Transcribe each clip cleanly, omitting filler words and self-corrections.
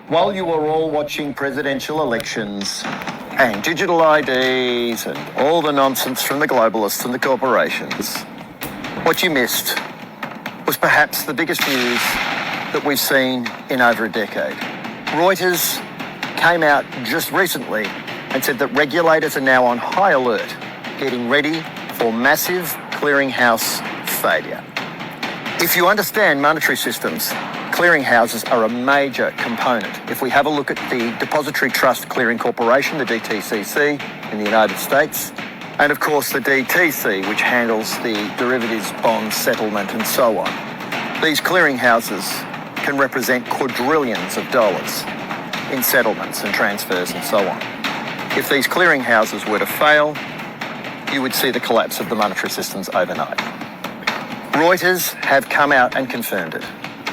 While you were all watching presidential elections and digital IDs and all the nonsense from the globalists and the corporations, what you missed was perhaps the biggest news that we've seen in over a decade. Reuters came out just recently and said that regulators are now on high alert, getting ready for massive clearinghouse failure. If you understand monetary systems, clearinghouses are a major component. If we have a look at the Depository Trust Clearing Corporation, the DTCC in the United States, and of course the DTC, which handles the derivatives, bonds, settlement and so on. These clearinghouses can represent quadrillions of dollars in settlements and transfers and so on. If these clearinghouses were to fail, you would see the collapse of the monetary systems overnight. Reuters have come out and confirmed it.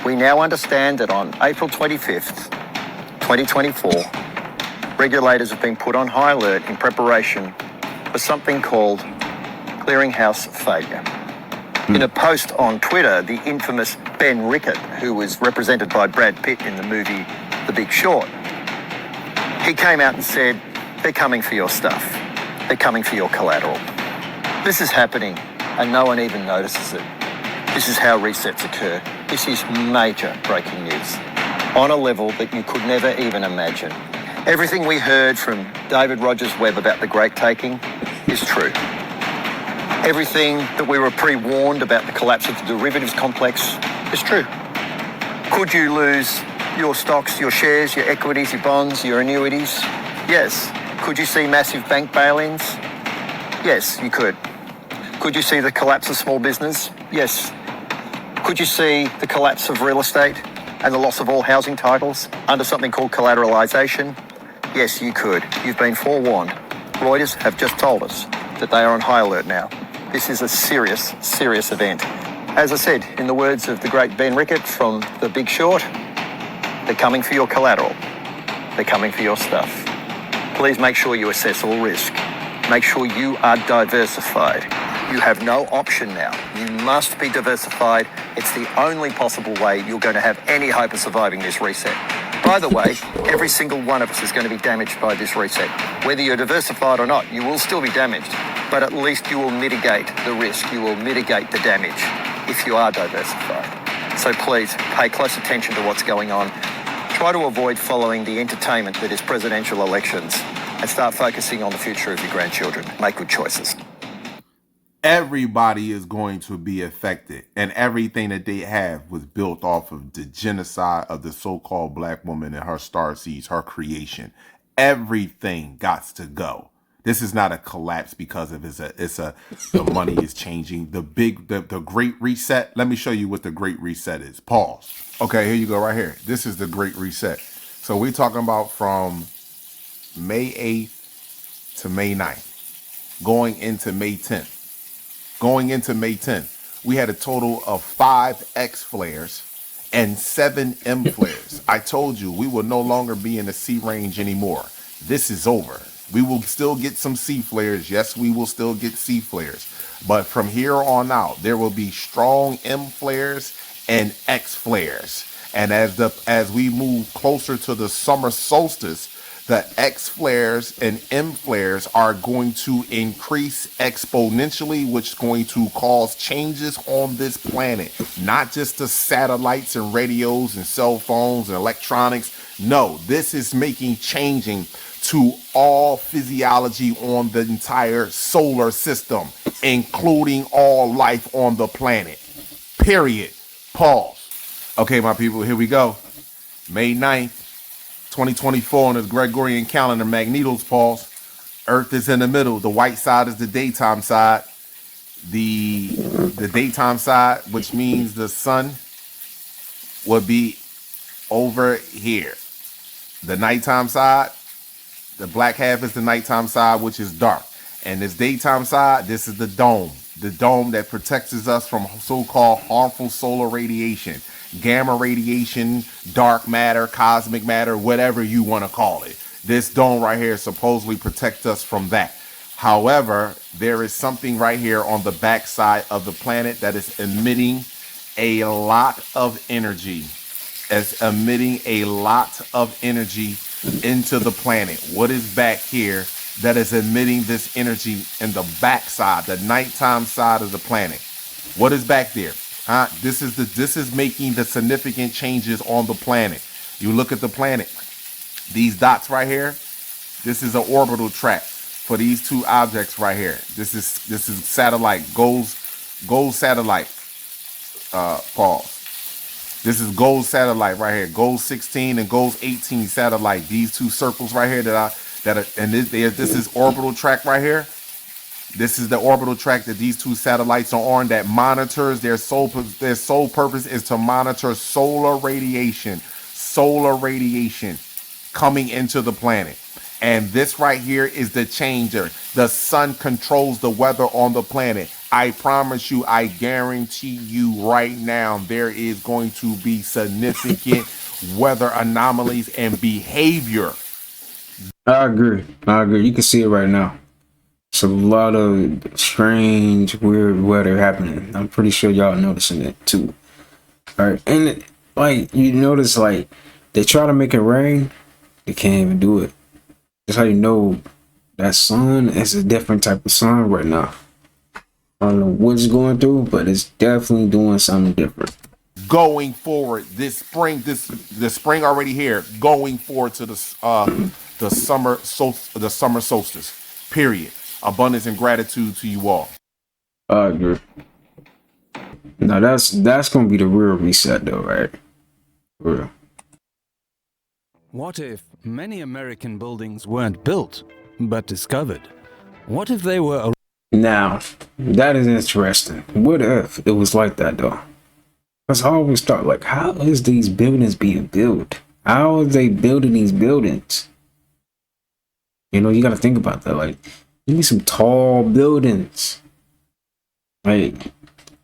We now understand that on April 25th, 2024, regulators have been put on high alert in preparation for something called clearinghouse failure. In a post on Twitter, the infamous Ben Rickett, who was represented by Brad Pitt in the movie The Big Short, he came out and said, they're coming for your stuff. They're coming for your collateral. This is happening and no one even notices it. This is how resets occur. This is major breaking news on a level that you could never even imagine. Everything we heard from David Rogers-Webb about the Great Taking is true. Everything that we were pre-warned about the collapse of the derivatives complex is true. Could you lose your stocks, your shares, your equities, your bonds, your annuities? Yes. Could you see massive bank bail-ins? Yes, you could. Could you see the collapse of small business? Yes. Could you see the collapse of real estate and the loss of all housing titles under something called collateralization? Yes, you could. You've been forewarned. Reuters have just told us that they are on high alert now. This is a serious, serious event. As I said, in the words of the great Ben Rickett from The Big Short, they're coming for your collateral. They're coming for your stuff. Please make sure you assess all risk. Make sure you are diversified. You have no option now. You must be diversified. It's the only possible way you're going to have any hope of surviving this reset. By the way, every single one of us is going to be damaged by this reset. Whether you're diversified or not, you will still be damaged, but at least you will mitigate the risk. You will mitigate the damage if you are diversified. So please pay close attention to what's going on. Try to avoid following the entertainment that is presidential elections and start focusing on the future of your grandchildren. Make good choices. Everybody is going to be affected, and everything that they have was built off of the genocide of the so-called black woman and her starseeds, her creation. Everything got to go. This is not a collapse because of the money is changing. The great reset. Let me show you what the great reset is. Pause. Okay, here you go right here. This is the great reset. So we're talking about from May 8th to May 9th, going into May 10th. Going into May 10th, we had a total of 5 X flares and 7 M flares. I told you we will no longer be in the C range anymore. This is over. We will still get some C flares. Yes, we will still get C flares. But from here on out, there will be strong M flares and X flares. And as we move closer to the summer solstice, the X flares and M flares are going to increase exponentially, which is going to cause changes on this planet. Not just the satellites and radios and cell phones and electronics. No, this is changing to all physiology on the entire solar system, including all life on the planet. Period. Pause. Okay, my people, here we go. May 9th. 2024 on the Gregorian calendar, Magneto's pause. Earth is in the middle. The white side is the daytime side. The daytime side, which means the sun would be over here. The nighttime side, the black half is the nighttime side, which is dark. And this daytime side, this is the dome that protects us from so-called harmful solar radiation. Gamma radiation, dark matter, cosmic matter, whatever you want to call it. This dome right here supposedly protects us from that. However, there is something right here on the backside of the planet that is emitting a lot of energy. as emitting a lot of energy into the planet. What is back here that is emitting this energy in the backside, the nighttime side of the planet? What is back there? This is making the significant changes on the planet. You look at the planet, these dots right here. This is an orbital track for these two objects right here. This is satellite gold satellite. Pause. This is gold satellite right here. Gold 16 and gold 18 satellite. These two circles right here this is orbital track right here. This is the orbital track that these two satellites are on that monitors their sole purpose is to monitor solar radiation coming into the planet. And this right here is the changer. The sun controls the weather on the planet. I promise you, I guarantee you right now, there is going to be significant weather anomalies and behavior. I agree. You can see it right now. It's a lot of strange, weird weather happening. I'm pretty sure y'all noticing it too. All right. And like, you notice, like, they try to make it rain. They can't even do it. That's how you know that sun is a different type of sun right now. I don't know what's going through, but it's definitely doing something different. Going forward, this spring already here. Going forward to the summer solstice. Period. Abundance and gratitude to you all. I agree. Now that's gonna be the real reset, though, right? For real. What if many American buildings weren't built, but discovered? What if they were... Now, that is interesting. What if it was like that, though? Because I always thought, like, how is these buildings being built? How are they building these buildings? You know, you got to think about that. Like, you need some tall buildings. Like,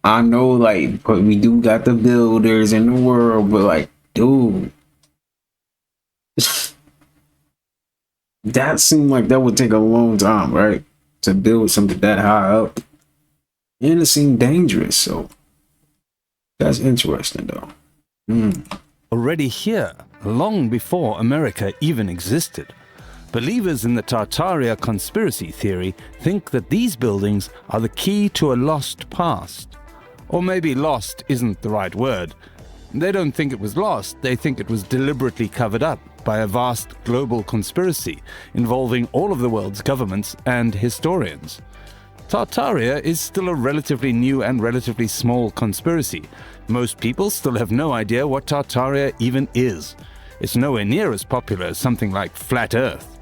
I know, like, but we do got the builders in the world, but, like, dude... that seemed like that would take a long time, right? To build something that high up. And it seemed dangerous, so that's interesting, though. Already here, long before America even existed. Believers in the Tartaria conspiracy theory think that these buildings are the key to a lost past. Or maybe lost isn't the right word. They don't think it was lost, they think it was deliberately covered up by a vast global conspiracy involving all of the world's governments and historians. Tartaria is still a relatively new and relatively small conspiracy. Most people still have no idea what Tartaria even is. It's nowhere near as popular as something like Flat Earth.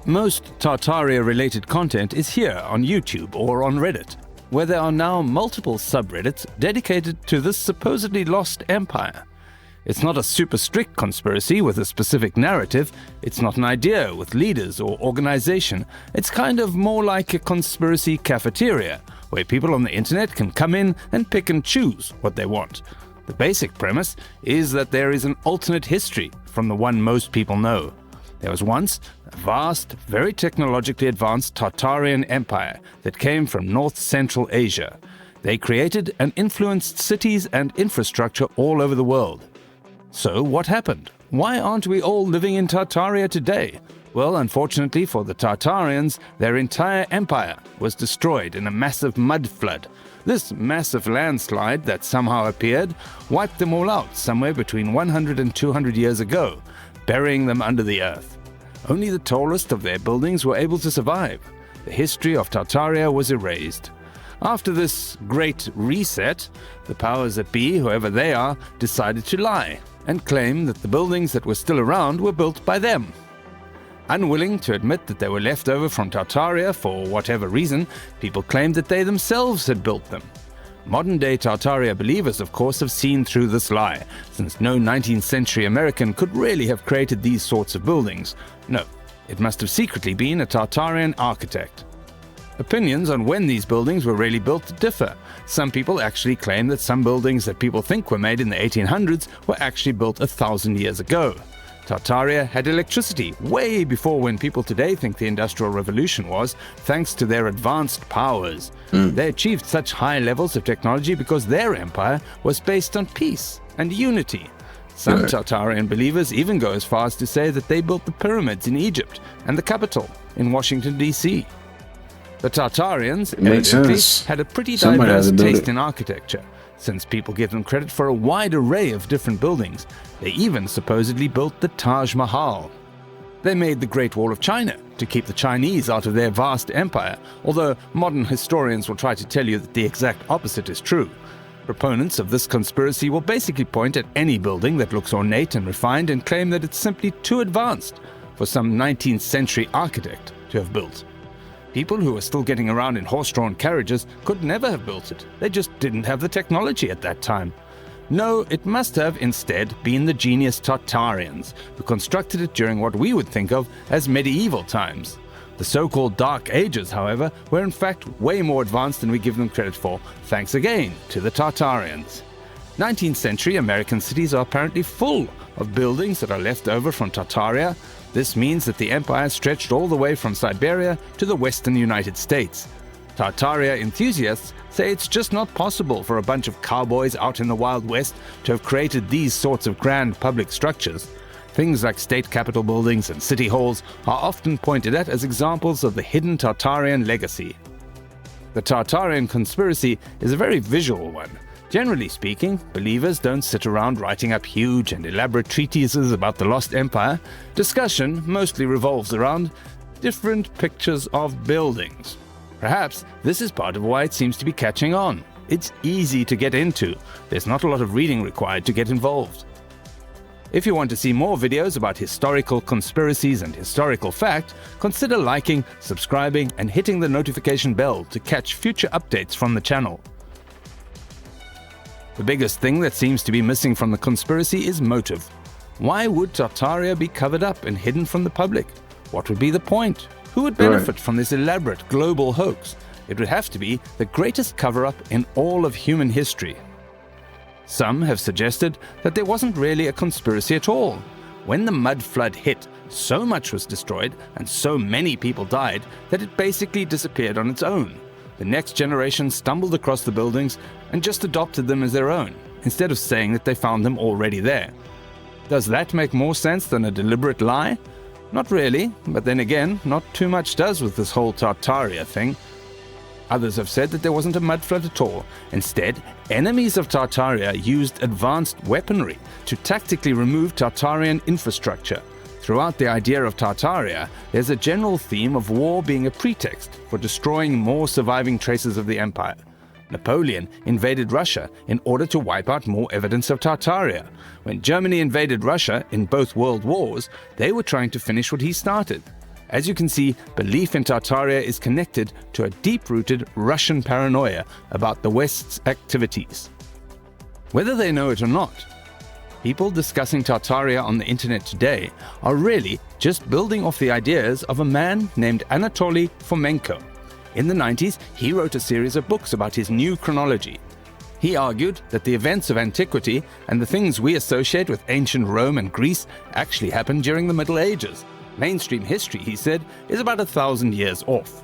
Most Tartaria-related content is here on YouTube or on Reddit, where there are now multiple subreddits dedicated to this supposedly lost empire. It's not a super strict conspiracy with a specific narrative. It's not an idea with leaders or organization. It's kind of more like a conspiracy cafeteria, where people on the internet can come in and pick and choose what they want. The basic premise is that there is an alternate history from the one most people know. There was once a vast, very technologically advanced Tartarian empire that came from North-Central Asia. They created and influenced cities and infrastructure all over the world. So what happened? Why aren't we all living in Tartaria today? Well, unfortunately for the Tartarians, their entire empire was destroyed in a massive mud flood. This massive landslide that somehow appeared wiped them all out somewhere between 100 and 200 years ago, burying them under the earth. Only the tallest of their buildings were able to survive. The history of Tartaria was erased. After this great reset, the powers that be, whoever they are, decided to lie and claim that the buildings that were still around were built by them. Unwilling to admit that they were left over from Tartaria for whatever reason, people claimed that they themselves had built them. Modern-day Tartaria believers, of course, have seen through this lie, since no 19th century American could really have created these sorts of buildings. No, it must have secretly been a Tartarian architect. Opinions on when these buildings were really built differ. Some people actually claim that some buildings that people think were made in the 1800s were actually built 1,000 years ago. Tartaria had electricity way before when people today think the Industrial Revolution was, thanks to their advanced powers. They achieved such high levels of technology because their empire was based on peace and unity. Some Right. Tartarian believers even go as far as to say that they built the pyramids in Egypt and the capital in Washington, D.C. The Tartarians Makes evidently sense. had a pretty Somebody diverse had to build taste it. in architecture, since people give them credit for a wide array of different buildings. They even supposedly built the Taj Mahal. They made the Great Wall of China to keep the Chinese out of their vast empire, although modern historians will try to tell you that the exact opposite is true. Proponents of this conspiracy will basically point at any building that looks ornate and refined and claim that it's simply too advanced for some 19th century architect to have built. People who were still getting around in horse-drawn carriages could never have built it. They just didn't have the technology at that time. No, it must have instead been the genius Tartarians who constructed it during what we would think of as medieval times. The so-called Dark Ages, however, were in fact way more advanced than we give them credit for, thanks again to the Tartarians. 19th century American cities are apparently full of buildings that are left over from Tartaria. This means that the empire stretched all the way from Siberia to the western United States. Tartaria enthusiasts say it's just not possible for a bunch of cowboys out in the Wild West to have created these sorts of grand public structures. Things like state capitol buildings and city halls are often pointed at as examples of the hidden Tartarian legacy. The Tartarian conspiracy is a very visual one. Generally speaking, believers don't sit around writing up huge and elaborate treatises about the lost empire. Discussion mostly revolves around different pictures of buildings. Perhaps this is part of why it seems to be catching on. It's easy to get into. There's not a lot of reading required to get involved. If you want to see more videos about historical conspiracies and historical fact, consider liking, subscribing, and hitting the notification bell to catch future updates from the channel. The biggest thing that seems to be missing from the conspiracy is motive. Why would Tartaria be covered up and hidden from the public? What would be the point? Who would benefit from this elaborate global hoax? It would have to be the greatest cover-up in all of human history. Some have suggested that there wasn't really a conspiracy at all. When the mud flood hit, so much was destroyed and so many people died that it basically disappeared on its own. The next generation stumbled across the buildings and just adopted them as their own, instead of saying that they found them already there. Does that make more sense than a deliberate lie? Not really, but then again, not too much does with this whole Tartaria thing. Others have said that there wasn't a mud flood at all. Instead, enemies of Tartaria used advanced weaponry to tactically remove Tartarian infrastructure. Throughout the idea of Tartaria, there's a general theme of war being a pretext for destroying more surviving traces of the empire. Napoleon invaded Russia in order to wipe out more evidence of Tartaria. When Germany invaded Russia in both world wars, they were trying to finish what he started. As you can see, belief in Tartaria is connected to a deep-rooted Russian paranoia about the West's activities. Whether they know it or not, people discussing Tartaria on the internet today are really just building off the ideas of a man named Anatoly Fomenko. In the 90s, he wrote a series of books about his new chronology. He argued that the events of antiquity and the things we associate with ancient Rome and Greece actually happened during the Middle Ages. Mainstream history, he said, is about 1,000 years off.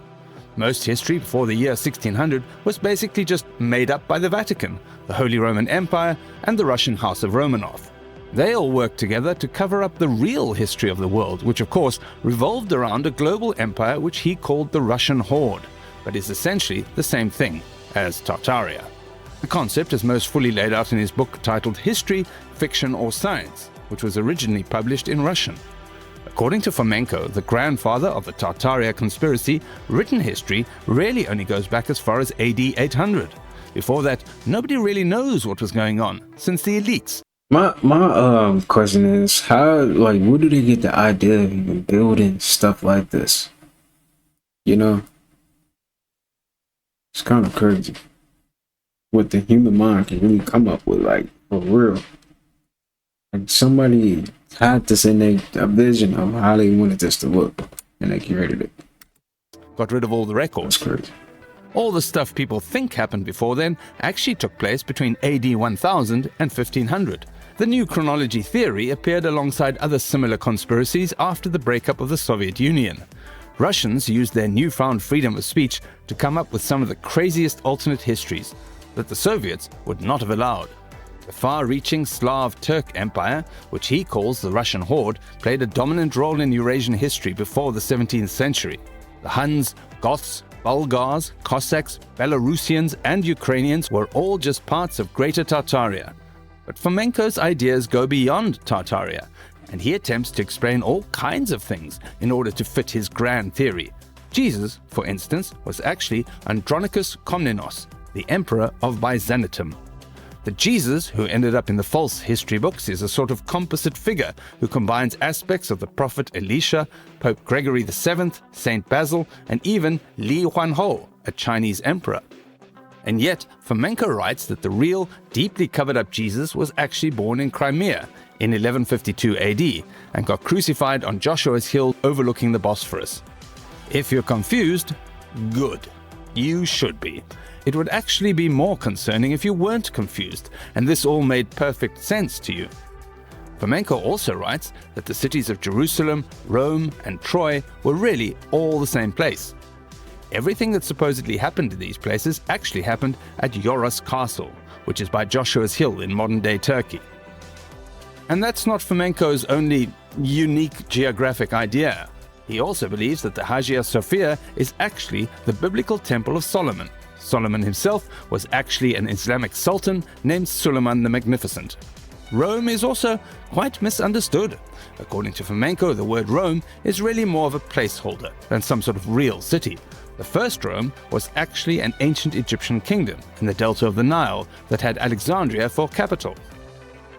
Most history before the year 1600 was basically just made up by the Vatican, the Holy Roman Empire, and the Russian House of Romanov. They all worked together to cover up the real history of the world, which of course revolved around a global empire which he called the Russian Horde, but is essentially the same thing as Tartaria. The concept is most fully laid out in his book titled History, Fiction or Science, which was originally published in Russian. According to Fomenko, the grandfather of the Tartaria conspiracy, written history really only goes back as far as AD 800. Before that, nobody really knows what was going on, since the elites. My question is, how, like, where do they get the idea of even building stuff like this? You know? It's kind of crazy what the human mind can really come up with, like, for real. Like, somebody had this in a vision of how they wanted this to look, and they created it. Got rid of all the records. That's crazy. All the stuff people think happened before then actually took place between AD 1000 and 1500. The new chronology theory appeared alongside other similar conspiracies after the breakup of the Soviet Union. Russians used their newfound freedom of speech to come up with some of the craziest alternate histories that the Soviets would not have allowed. The far-reaching Slav-Turk Empire, which he calls the Russian Horde, played a dominant role in Eurasian history before the 17th century. The Huns, Goths, Bulgars, Cossacks, Belarusians and Ukrainians were all just parts of Greater Tartaria. But Fomenko's ideas go beyond Tartaria, and he attempts to explain all kinds of things in order to fit his grand theory. Jesus, for instance, was actually Andronicus Komnenos, the emperor of Byzantium. The Jesus who ended up in the false history books is a sort of composite figure who combines aspects of the prophet Elisha, Pope Gregory VII, Saint Basil, and even Li Huanhou, a Chinese emperor. And yet, Fomenko writes that the real, deeply covered-up Jesus was actually born in Crimea in 1152 AD and got crucified on Joshua's hill overlooking the Bosphorus. If you're confused, good. You should be. It would actually be more concerning if you weren't confused, and this all made perfect sense to you. Fomenko also writes that the cities of Jerusalem, Rome, and Troy were really all the same place. Everything that supposedly happened in these places actually happened at Yoros Castle, which is by Joshua's Hill in modern-day Turkey. And that's not Fomenko's only unique geographic idea. He also believes that the Hagia Sophia is actually the biblical Temple of Solomon. Solomon himself was actually an Islamic sultan named Suleiman the Magnificent. Rome is also quite misunderstood. According to Fomenko, the word Rome is really more of a placeholder than some sort of real city. The first Rome was actually an ancient Egyptian kingdom in the delta of the Nile that had Alexandria for capital.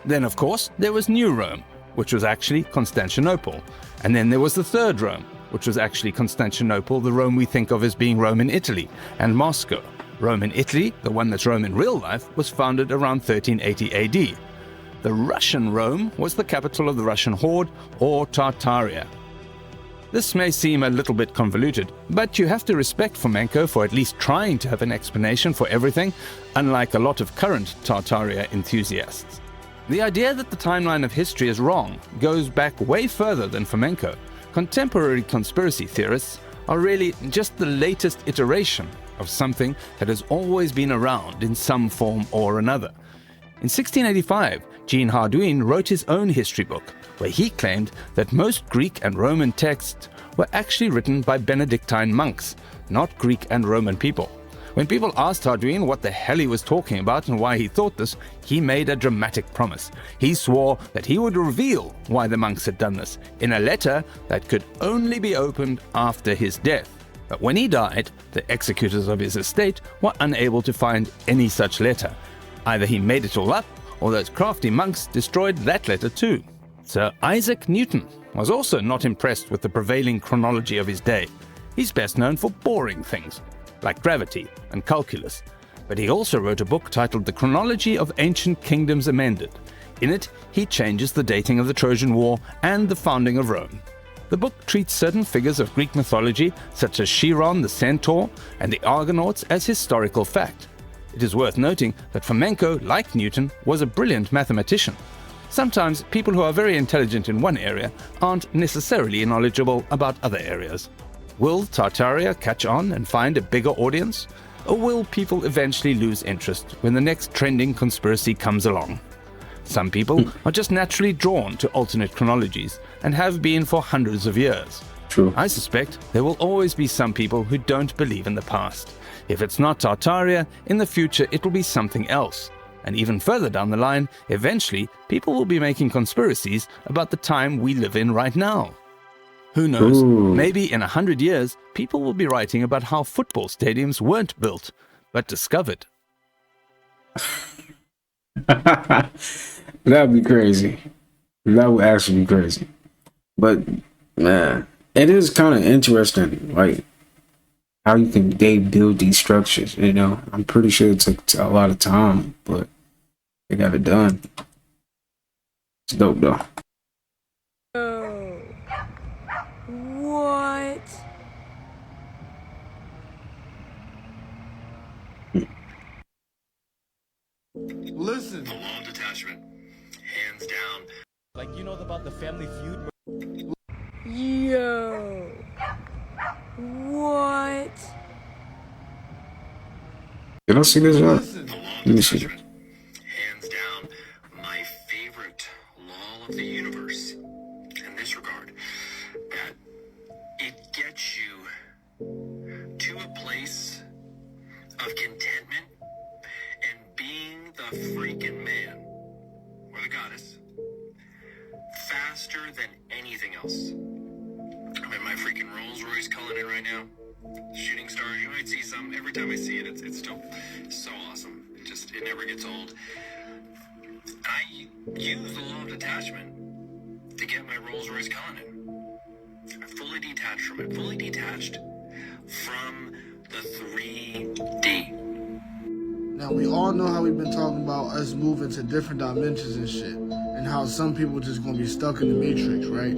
Then, of course, there was New Rome, which was actually Constantinople. And then there was the Third Rome, which was actually Constantinople, the Rome we think of as being Rome in Italy, and Moscow. Rome in Italy, the one that's Rome in real life, was founded around 1380 AD. The Russian Rome was the capital of the Russian Horde, or Tartaria. This may seem a little bit convoluted, but you have to respect Fomenko for at least trying to have an explanation for everything, unlike a lot of current Tartaria enthusiasts. The idea that the timeline of history is wrong goes back way further than Fomenko. Contemporary conspiracy theorists are really just the latest iteration of something that has always been around in some form or another. In 1685, Jean Hardouin wrote his own history book, where he claimed that most Greek and Roman texts were actually written by Benedictine monks, not Greek and Roman people. When people asked Hardouin what the hell he was talking about and why he thought this, he made a dramatic promise. He swore that he would reveal why the monks had done this in a letter that could only be opened after his death. But when he died, the executors of his estate were unable to find any such letter. Either he made it all up, or those crafty monks destroyed that letter too. Sir Isaac Newton was also not impressed with the prevailing chronology of his day. He's best known for boring things, like gravity and calculus. But he also wrote a book titled The Chronology of Ancient Kingdoms Amended. In it, he changes the dating of the Trojan War and the founding of Rome. The book treats certain figures of Greek mythology, such as Chiron the centaur and the Argonauts, as historical fact. It is worth noting that Fomenko, like Newton, was a brilliant mathematician. Sometimes people who are very intelligent in one area aren't necessarily knowledgeable about other areas. Will Tartaria catch on and find a bigger audience? Or will people eventually lose interest when the next trending conspiracy comes along? Some people are just naturally drawn to alternate chronologies and have been for hundreds of years. True. I suspect there will always be some people who don't believe in the past. If it's not Tartaria, in the future it will be something else. And even further down the line, eventually people will be making conspiracies about the time we live in right now. Who knows, maybe in 100 years, people will be writing about how football stadiums weren't built, but discovered. That'd be crazy. That would actually be crazy. But, man, it is kind of interesting, like, how they build these structures, you know? I'm pretty sure it took a lot of time, but they got it done. It's dope, though. What? Listen. A long detachment. Hands down. Like, you know about the Family Feud? Yo. What? Did I see this right? Listen. A long Let me see. detachment. Hands down. faster than anything else. I'm in my freaking Rolls Royce Cullinan right now. Shooting stars, you might see some. Every time I see it, it's still so awesome. It never gets old. I use the law of detachment to get my Rolls Royce Cullinan. I'm fully detached from it. Fully detached from the 3D. Now, we all know how we've been talking about us moving to different dimensions and shit, and how some people just gonna be stuck in the matrix, right?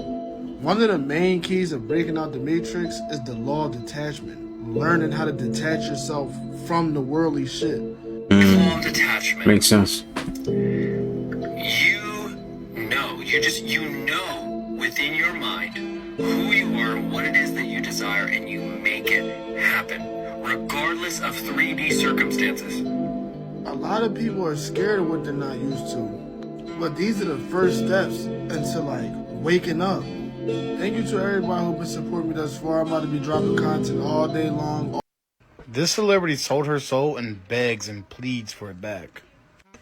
One of the main keys of breaking out the matrix is the law of detachment. Learning how to detach yourself from the worldly shit. Law of detachment. Makes sense. You know within your mind who you are, what it is that you desire, and you make it happen, regardless of 3D circumstances. A lot of people are scared of what they're not used to, but these are the first steps into like waking up. Thank you to everybody who's been supporting me thus far. I'm about to be dropping content all day long. This celebrity sold her soul and begs and pleads for it back.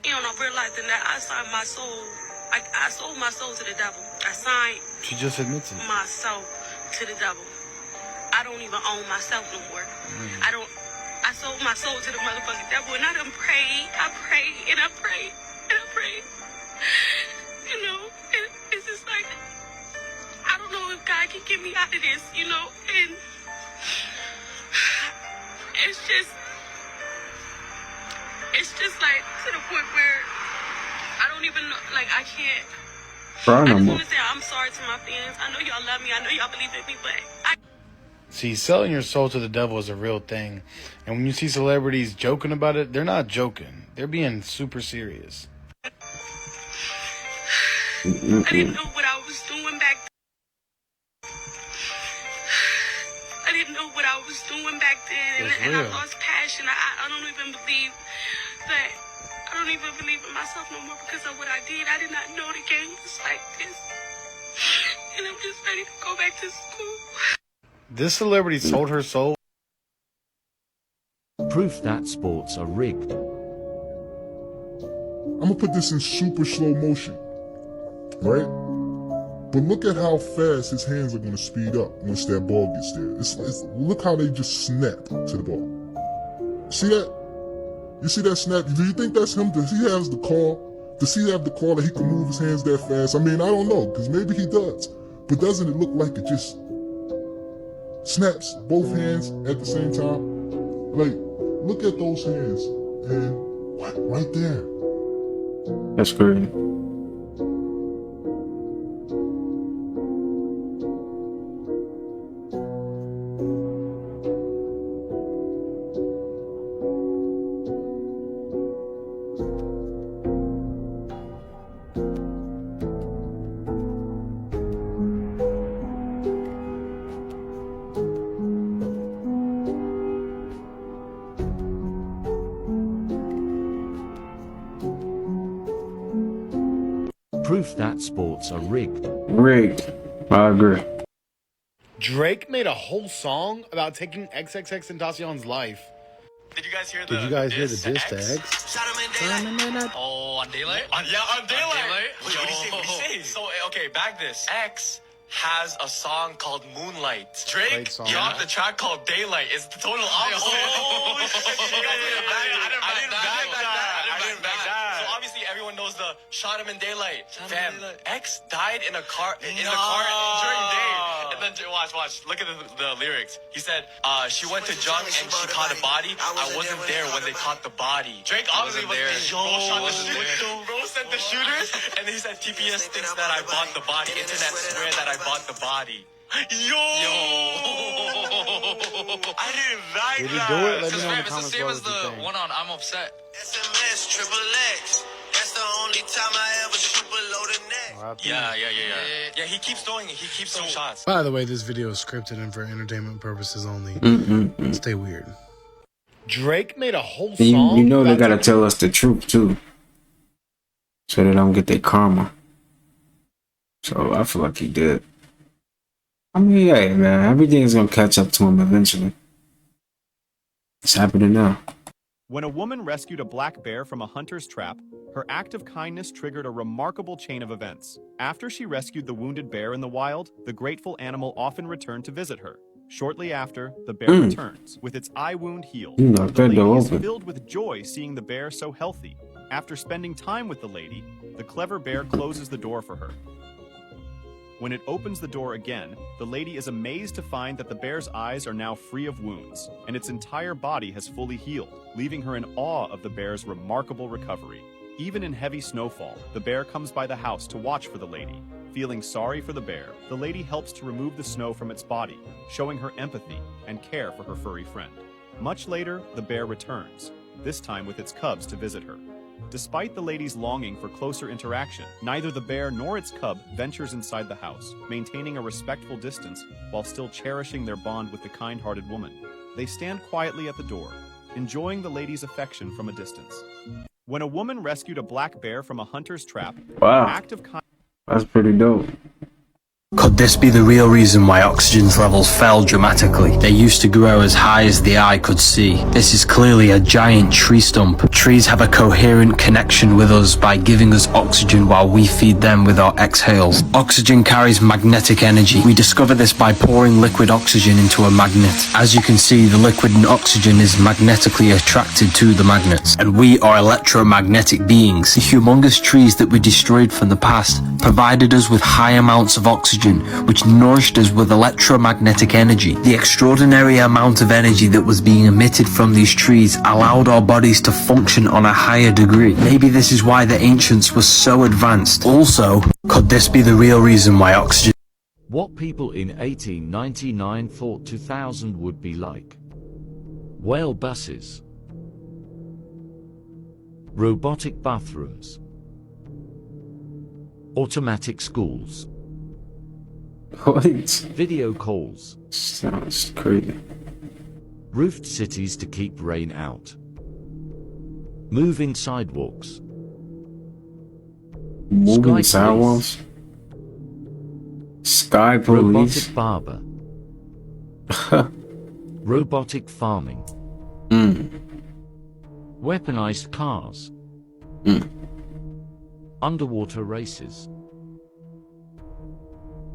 You know, realizing that I signed my soul. I sold my soul to the devil. I signed She just admits it. my soul to the devil. I don't even own myself no more. I sold my soul to the motherfucking devil, and I done prayed. I prayed and I prayed and I prayed. You know, and it's just like, I don't know if God can get me out of this, you know, and it's just like to the point where I don't even know, like I can't. I just want to say I'm sorry to my fans. I know y'all love me. I know y'all believe in me, but See, selling your soul to the devil is a real thing. And when you see celebrities joking about it, they're not joking. They're being super serious. I didn't know what I was doing back then. I didn't know what I was doing back then, and I lost passion. I don't even believe that. I don't even believe in myself no more because of what I did. I did not know the game was like this. And I'm just ready to go back to school. This celebrity sold her soul. Proof that sports are rigged. I'm gonna put this in super slow motion, right? But look at how fast his hands are gonna speed up once that ball gets there. Look how they just snap to the ball. See that? You see that snap? Do you think that's him? Does he have the call? Does he have the call that he can move his hands that fast? I mean, I don't know, because maybe he does. But doesn't it look like it just snaps both hands at the same time? Like, look at those hands, and right there. That's great. Proof that sports are rigged. Rigged. I agree. Drake made a whole song about taking XXXTentacion's life. Did you guys hear Did you guys hear the diss to X? Oh, on Daylight? On Daylight. Wait, what do you say? So, okay, back this. X has a song called Moonlight. Drake dropped a track called Daylight. It's the total opposite. Oh, shit. I didn't back that. So obviously everyone knows the shot him in daylight. Fam, X died in a car during day. And then watch. Look at the lyrics. He said, she went to junk and she caught a body. I wasn't there when they caught the body. Drake obviously was there. Bro sent the shooters, and he said TPS thinks that I bought the body. Internet swear that I bought the body. Yo! I didn't like Did he that. do it? Let me know in the It's the comments same below as what you the think. one on I'm Upset. SMS triple X. That's the only time I ever shoot below the neck. Yeah, he keeps throwing shots. By the way, this video is scripted and for entertainment purposes only. Stay weird. Drake made a whole song. You know they gotta tell us the truth too, so they don't get their karma. So I feel like he did. I mean, hey man, everything's gonna catch up to him eventually. It's happening now. When a woman rescued a black bear from a hunter's trap, her act of kindness triggered a remarkable chain of events. After she rescued the wounded bear in the wild, the grateful animal often returned to visit her. Shortly after, the bear returns, with its eye wound healed. The lady is filled with joy seeing the bear so healthy. After spending time with the lady, the clever bear closes the door for her. When it opens the door again, the lady is amazed to find that the bear's eyes are now free of wounds, and its entire body has fully healed, leaving her in awe of the bear's remarkable recovery. Even in heavy snowfall, the bear comes by the house to watch for the lady. Feeling sorry for the bear, the lady helps to remove the snow from its body, showing her empathy and care for her furry friend. Much later, the bear returns, this time with its cubs to visit her. Despite the lady's longing for closer interaction, neither the bear nor its cub ventures inside the house, maintaining a respectful distance while still cherishing their bond with the kind-hearted woman. They stand quietly at the door, enjoying the lady's affection from a distance. When a woman rescued a black bear from a hunter's trap, wow, act of kindness. That's pretty dope. Could this be the real reason why oxygen levels fell dramatically? They used to grow as high as the eye could see. This is clearly a giant tree stump. Trees have a coherent connection with us by giving us oxygen while we feed them with our exhales. Oxygen carries magnetic energy. We discover this by pouring liquid oxygen into a magnet. As you can see, the liquid in oxygen is magnetically attracted to the magnets. And we are electromagnetic beings. The humongous trees that we destroyed from the past provided us with high amounts of oxygen, which nourished us with electromagnetic energy. The extraordinary amount of energy that was being emitted from these trees allowed our bodies to function on a higher degree. Maybe this is why the ancients were so advanced. Also, could this be the real reason why oxygen... What people in 1899 thought 2000 would be like. Whale buses. Robotic bathrooms. Automatic schools. What? Video calls. Sounds crazy. Roofed cities to keep rain out. Moving sidewalks. Moving sidewalks? Sky police. Robotic barber. Robotic farming. Weaponized cars. Underwater races.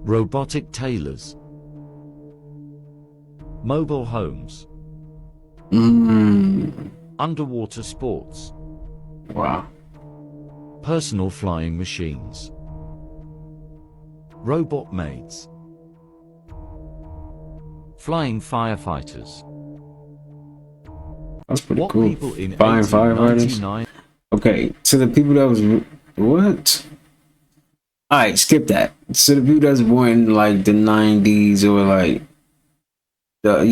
Robotic tailors. Mobile homes. Underwater sports. Wow. Personal flying machines. Robot maids. Flying firefighters. That's pretty what cool. People in Flying firefighters. Okay, to the people that was what? Alright, skip that. So the people that's born in like the 90s or like the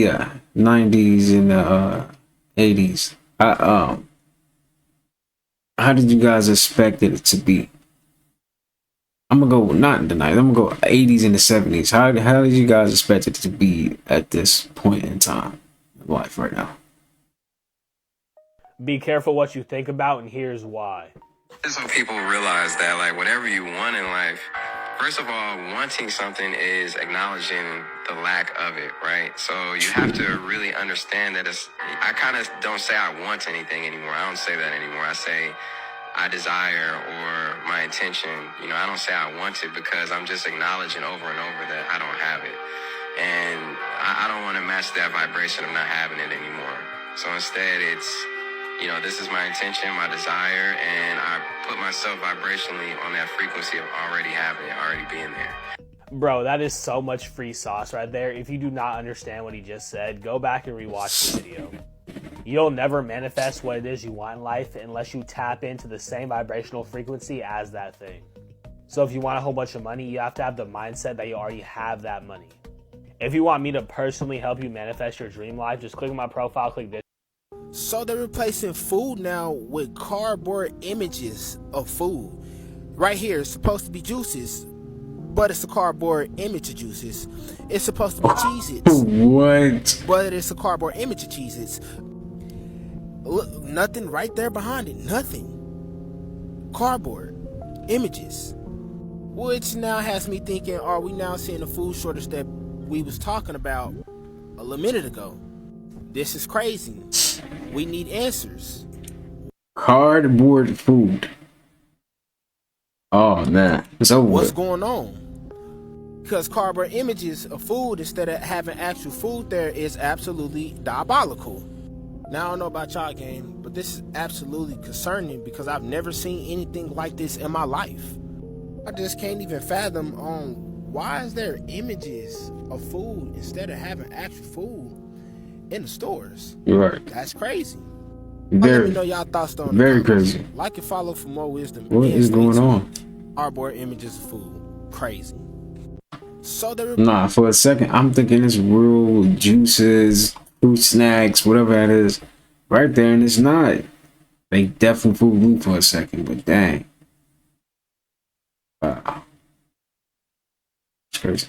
90s and the 80s. How did you guys expect it to be? I'm gonna go not in the 90s, I'm gonna go 80s and the 70s. How did you guys expect it to be at this point in time in life right now? Be careful what you think about, and here's why. So people realize that, like, whatever you want in life, first of all, wanting something is acknowledging the lack of it, right? So you have to really understand that I kind of don't say I want anything anymore. I don't say that anymore. I say I desire or my intention. You know, I don't say I want it because I'm just acknowledging over and over that I don't have it. And I don't want to match that vibration of not having it anymore. So instead it's, you know, this is my intention, my desire, and I put myself vibrationally on that frequency of already having it, already being there. Bro, that is so much free sauce right there. If you do not understand what he just said, go back and rewatch the video. You'll never manifest what it is you want in life unless you tap into the same vibrational frequency as that thing. So if you want a whole bunch of money, you have to have the mindset that you already have that money. If you want me to personally help you manifest your dream life, just click on my profile, click this. So they're replacing food now with cardboard images of food. Right here, it's supposed to be juices, but it's a cardboard image of juices. It's supposed to be Cheez-Its. What? But it's a cardboard image of Cheez-Its. Look, nothing right there behind it. Nothing. Cardboard images. Which now has me thinking, are we now seeing the food shortage that we was talking about a little minute ago? This is crazy. We need answers. Cardboard food. Oh man, it's over. What's going on? Because cardboard images of food instead of having actual food there is absolutely diabolical. Now I don't know about y'all, gang, but this is absolutely concerning because I've never seen anything like this in my life. I just can't even fathom why is there images of food instead of having actual food in the stores. You're right. That's crazy. Very, let me know y'all thoughts on very crazy. Like and follow for more wisdom. What is going on? Cardboard images of food. Crazy. So nah, for a second, I'm thinking it's real juices, fruit snacks, whatever that is, right there, and it's not. They definitely fooled me for a second, but dang. Wow. It's crazy.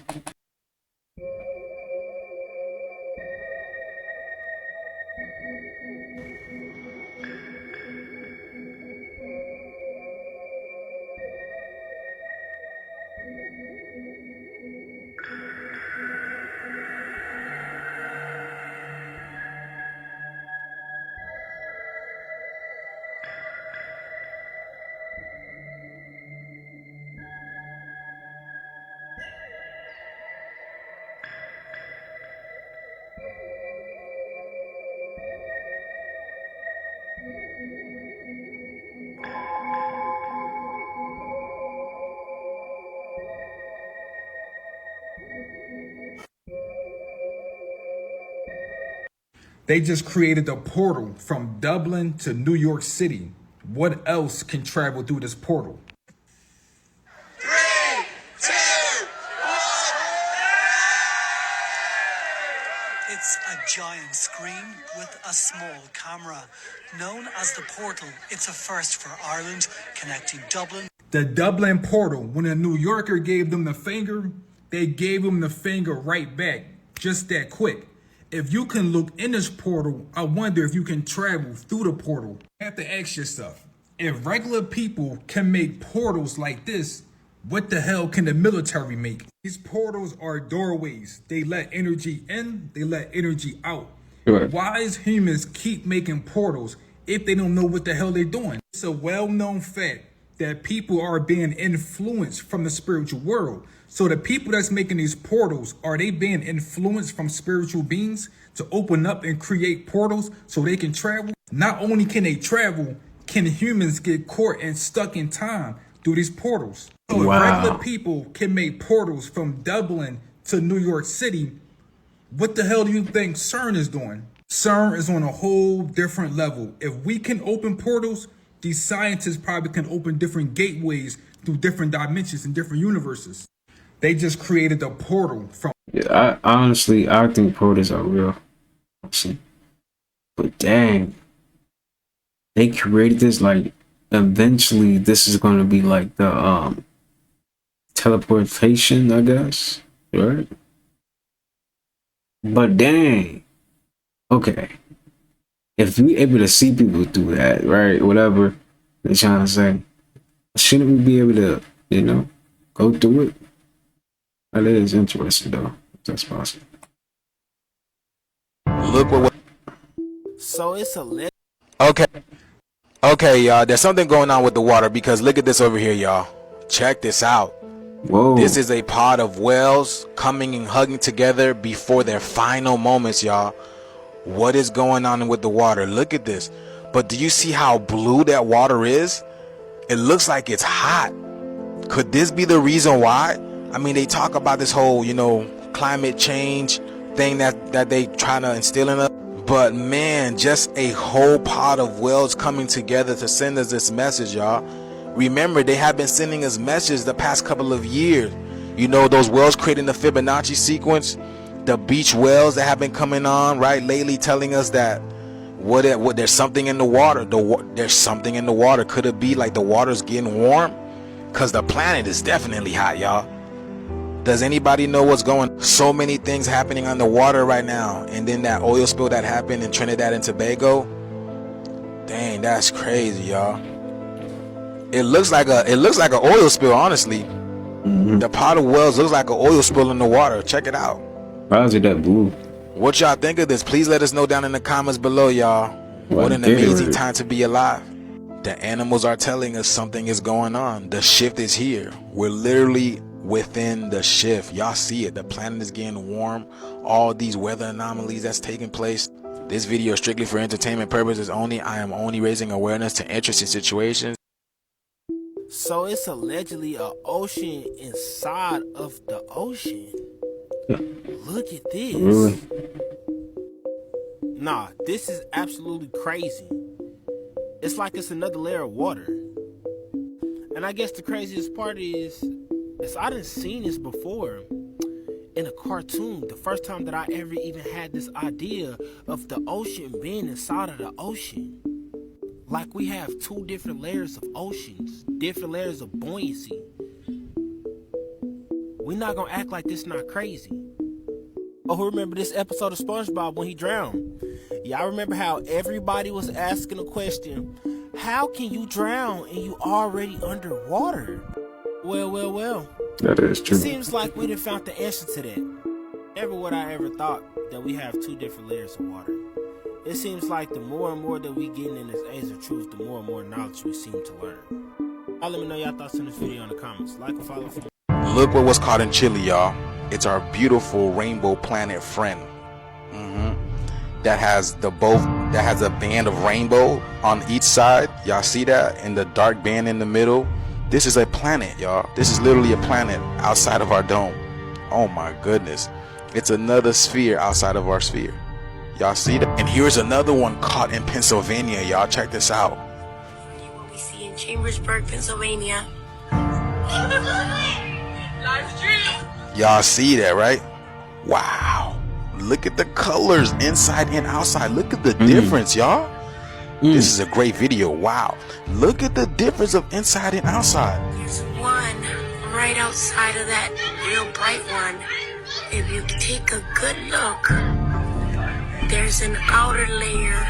They just created a portal from Dublin to New York City. What else can travel through this portal? 3, 2, 1. It's a giant screen with a small camera. Known as the Portal, it's a first for Ireland, connecting Dublin. The Dublin portal. When a New Yorker gave them the finger, they gave him the finger right back. Just that quick. If you can look in this portal, I wonder if you can travel through the portal. You have to ask yourself, if regular people can make portals like this, what the hell can the military make? These portals are doorways. They let energy in, they let energy out. Right. Why is humans keep making portals if they don't know what the hell they're doing? It's a well-known fact that people are being influenced from the spiritual world. So the people that's making these portals, are they being influenced from spiritual beings to open up and create portals so they can travel? Not only can they travel, can humans get caught and stuck in time through these portals? So if regular people can make portals from Dublin to New York City, what the hell do you think CERN is doing? CERN is on a whole different level. If we can open portals, these scientists probably can open different gateways through different dimensions and different universes. They just created a portal from... Yeah, I think portals are real. But dang. They created this, like, eventually this is going to be like the teleportation, I guess. Right? But dang. Okay. If we able to see people through that, right? Whatever they're trying to say. Shouldn't we be able to, you know, go through it? That is interesting, though. If that's possible. Look what. So it's a Okay, y'all. There's something going on with the water because look at this over here, y'all. Check this out. Whoa. This is a pod of whales coming and hugging together before their final moments, y'all. What is going on with the water? Look at this. But do you see how blue that water is? It looks like it's hot. Could this be the reason why? I mean, they talk about this whole, you know, climate change thing that they trying to instill in us. But man, just a whole pod of whales coming together to send us this message, y'all. Remember, they have been sending us messages the past couple of years. You know, those whales creating the Fibonacci sequence, the beach whales that have been coming on, right, lately telling us that what there's something in the water. There's something in the water. Could it be like the water's getting warm? Because the planet is definitely hot, y'all. Does anybody know what's going on? So many things happening on the water right now. And then that oil spill that happened in Trinidad and Tobago. Dang, that's crazy, y'all. It looks like an oil spill, honestly. The pot of whales looks like an oil spill in the water. Check it out. Why is it that blue? What y'all think of this? Please let us know down in the comments below, y'all. What an Gatorade. amazing time to be alive. The animals are telling us something is going on. The shift is here. We're literally within the shift. Y'all see it. The planet is getting warm. All these weather anomalies that's taking place. This video is strictly for entertainment purposes only. I am only raising awareness to interesting situations. So it's allegedly an ocean inside of the ocean. Look at this. Really? Nah, this is absolutely crazy. It's like it's another layer of water. And I guess the craziest part is I done seen this before in a cartoon. The first time that I ever even had this idea of the ocean being inside of the ocean. Like we have two different layers of oceans, different layers of buoyancy. We not gonna act like this not crazy. Oh, who remember this episode of SpongeBob when he drowned? Yeah, I remember how everybody was asking a question. How can you drown and you already underwater? Well. That is true. It seems like we done found the answer to that. Never would I ever thought that we have two different layers of water. It seems like the more and more that we get in this age of truth, the more and more knowledge we seem to learn. Y'all let me know y'all thoughts on this video in the comments. Like and follow for more. Look what was caught in Chile, y'all. It's our beautiful rainbow planet friend. That has a band of rainbow on each side. Y'all see that? And the dark band in the middle. This is a planet, y'all. This is literally a planet outside of our dome. Oh my goodness. It's another sphere outside of our sphere. Y'all see that? And here's another one caught in Pennsylvania, y'all. Check this out. What we see in Chambersburg, Pennsylvania. Y'all see that, right? Wow. Look at the colors inside and outside. Look at the difference, y'all. This is a great video. Wow. Look at the difference of inside and outside. There's one right outside of that real bright one. If you take a good look, there's an outer layer.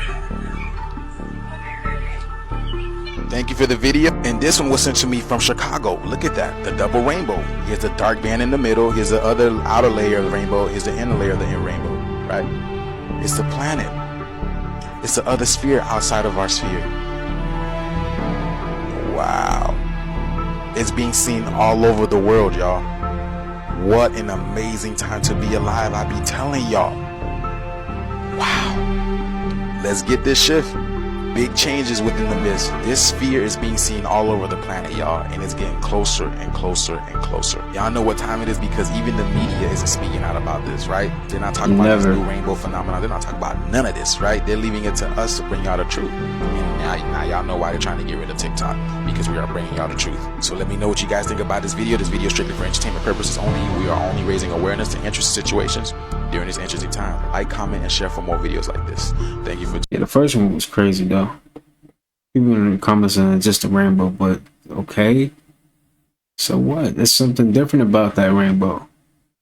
Thank you for the video. And this one was sent to me from Chicago. Look at that. The double rainbow. Here's the dark band in the middle. Here's the other outer layer of the rainbow. Here's the inner layer of the inner rainbow. Right? It's the planet. It's the other sphere outside of our sphere. Wow. It's being seen all over the world, y'all. What an amazing time to be alive. I be telling y'all. Wow. Let's get this shift. Big changes within the mist. This sphere is being seen all over the planet, y'all, and it's getting closer and closer and closer. Y'all know what time it is because even the media isn't speaking out about this, right? They're not talking about this new rainbow phenomenon. They're not talking about none of this, right? They're leaving it to us to bring y'all the truth. And now y'all know why they're trying to get rid of TikTok, because we are bringing y'all the truth. So let me know what you guys think about this video. This video is strictly for entertainment purposes only. We are only raising awareness to interesting situations during this interesting time. Like, comment, and share for more videos like this. Thank you for. Yeah, the first one was crazy though. People in the comments saying just a rainbow, but okay. So what? There's something different about that rainbow.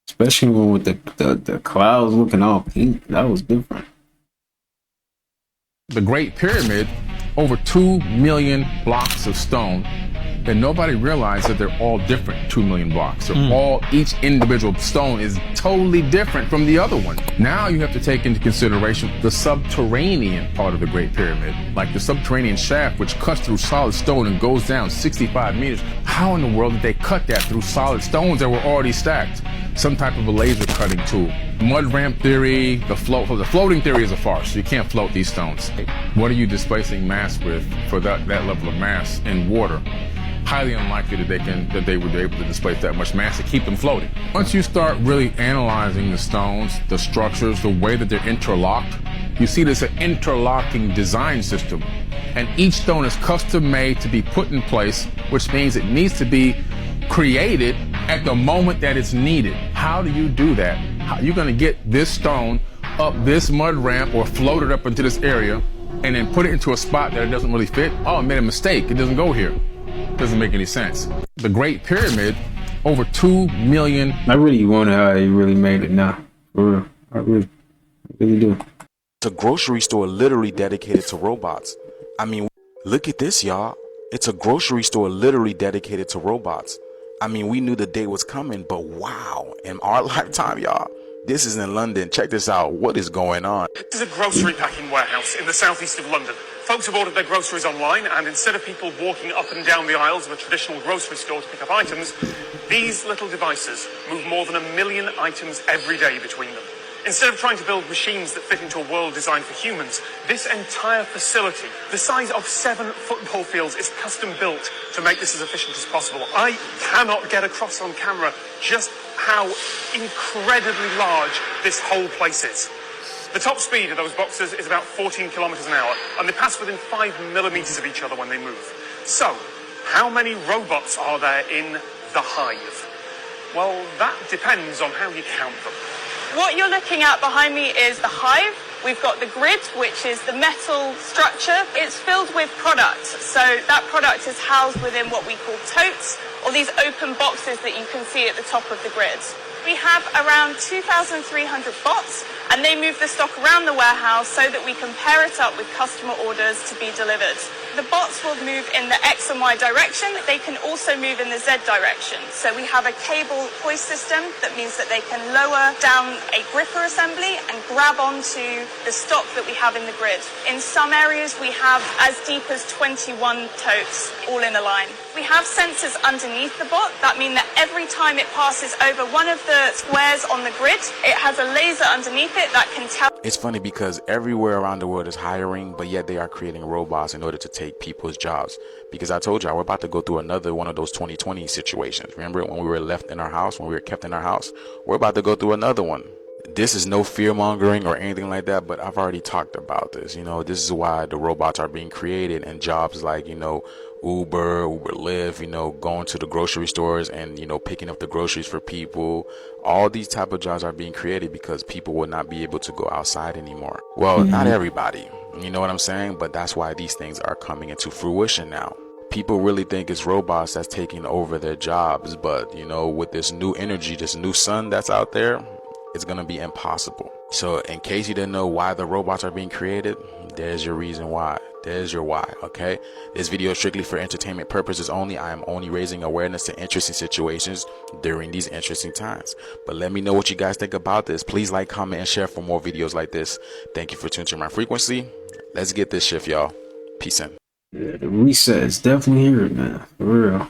Especially when with the clouds looking all pink. That was different. The Great Pyramid, over 2 million blocks of stone, and nobody realized that they're all different 2 million blocks. They're all, each individual stone is totally different from the other one. Now you have to take into consideration the subterranean part of the Great Pyramid, like the subterranean shaft, which cuts through solid stone and goes down 65 meters. How in the world did they cut that through solid stones that were already stacked? Some type of a laser cutting tool. Mud ramp theory, the floating theory is a farce. You can't float these stones. What are you displacing mass with for that level of mass in water? Highly unlikely that they would be able to displace that much mass to keep them floating. Once you start really analyzing the stones, the structures, the way that they're interlocked, you see there's an interlocking design system. And each stone is custom made to be put in place, which means it needs to be created at the moment that it's needed. How do you do that? How you're gonna get this stone up this mud ramp or float it up into this area and then put it into a spot that it doesn't really fit? Oh, I made a mistake. It doesn't go here. Doesn't make any sense. The Great Pyramid, over 2 million. I really wonder how he really made it now. For real. I really do. It's a grocery store literally dedicated to robots. I mean, look at this, y'all. It's a grocery store literally dedicated to robots. I mean, we knew the day was coming, but wow, in our lifetime, y'all, This is in London. Check this out. What is going on? This is a grocery packing warehouse in the southeast of London. Folks have ordered their groceries online, and instead of people walking up and down the aisles of a traditional grocery store to pick up items, these little devices move more than 1 million items every day between them. Instead of trying to build machines that fit into a world designed for humans, this entire facility, the size of 7 football fields, is custom built to make this as efficient as possible. I cannot get across on camera just how incredibly large this whole place is. The top speed of those boxes is about 14 kilometers an hour, and they pass within 5 millimeters of each other when they move. So, how many robots are there in the hive? Well, that depends on how you count them. What you're looking at behind me is the hive. We've got the grid, which is the metal structure. It's filled with product. So that product is housed within what we call totes, or these open boxes that you can see at the top of the grid. We have around 2,300 bots, and they move the stock around the warehouse so that we can pair it up with customer orders to be delivered. The bots will move in the X and Y direction. They can also move in the Z direction. So we have a cable hoist system that means that they can lower down a gripper assembly and grab onto the stock that we have in the grid. In some areas, we have as deep as 21 totes all in a line. We have sensors underneath the bot. That means that every time it passes over one of the squares on the grid, it has a laser underneath it that can tell. It's funny because everywhere around the world is hiring, but yet they are creating robots in order to take people's jobs. Because I told y'all, we're about to go through another one of those 2020 situations. Remember when we were left in our house, when we were kept in our house? We're about to go through another one. This is no fear mongering or anything like that, but I've already talked about this. You know, this is why the robots are being created, and jobs like, you know, Uber Lyft, you know, going to the grocery stores and, you know, picking up the groceries for people. All these type of jobs are being created because people will not be able to go outside anymore. Well, not everybody, you know what I'm saying? But that's why these things are coming into fruition now. People really think it's robots that's taking over their jobs, but, you know, with this new energy, this new sun that's out there, it's going to be impossible. So in case you didn't know why the robots are being created, there's your reason why. There's your why, okay? This video is strictly for entertainment purposes only. I am only raising awareness to interesting situations during these interesting times. But let me know what you guys think about this. Please like, comment, and share for more videos like this. Thank you for tuning to my frequency. Let's get this shift, y'all. Peace in. Yeah, the reset is definitely here, man. For real.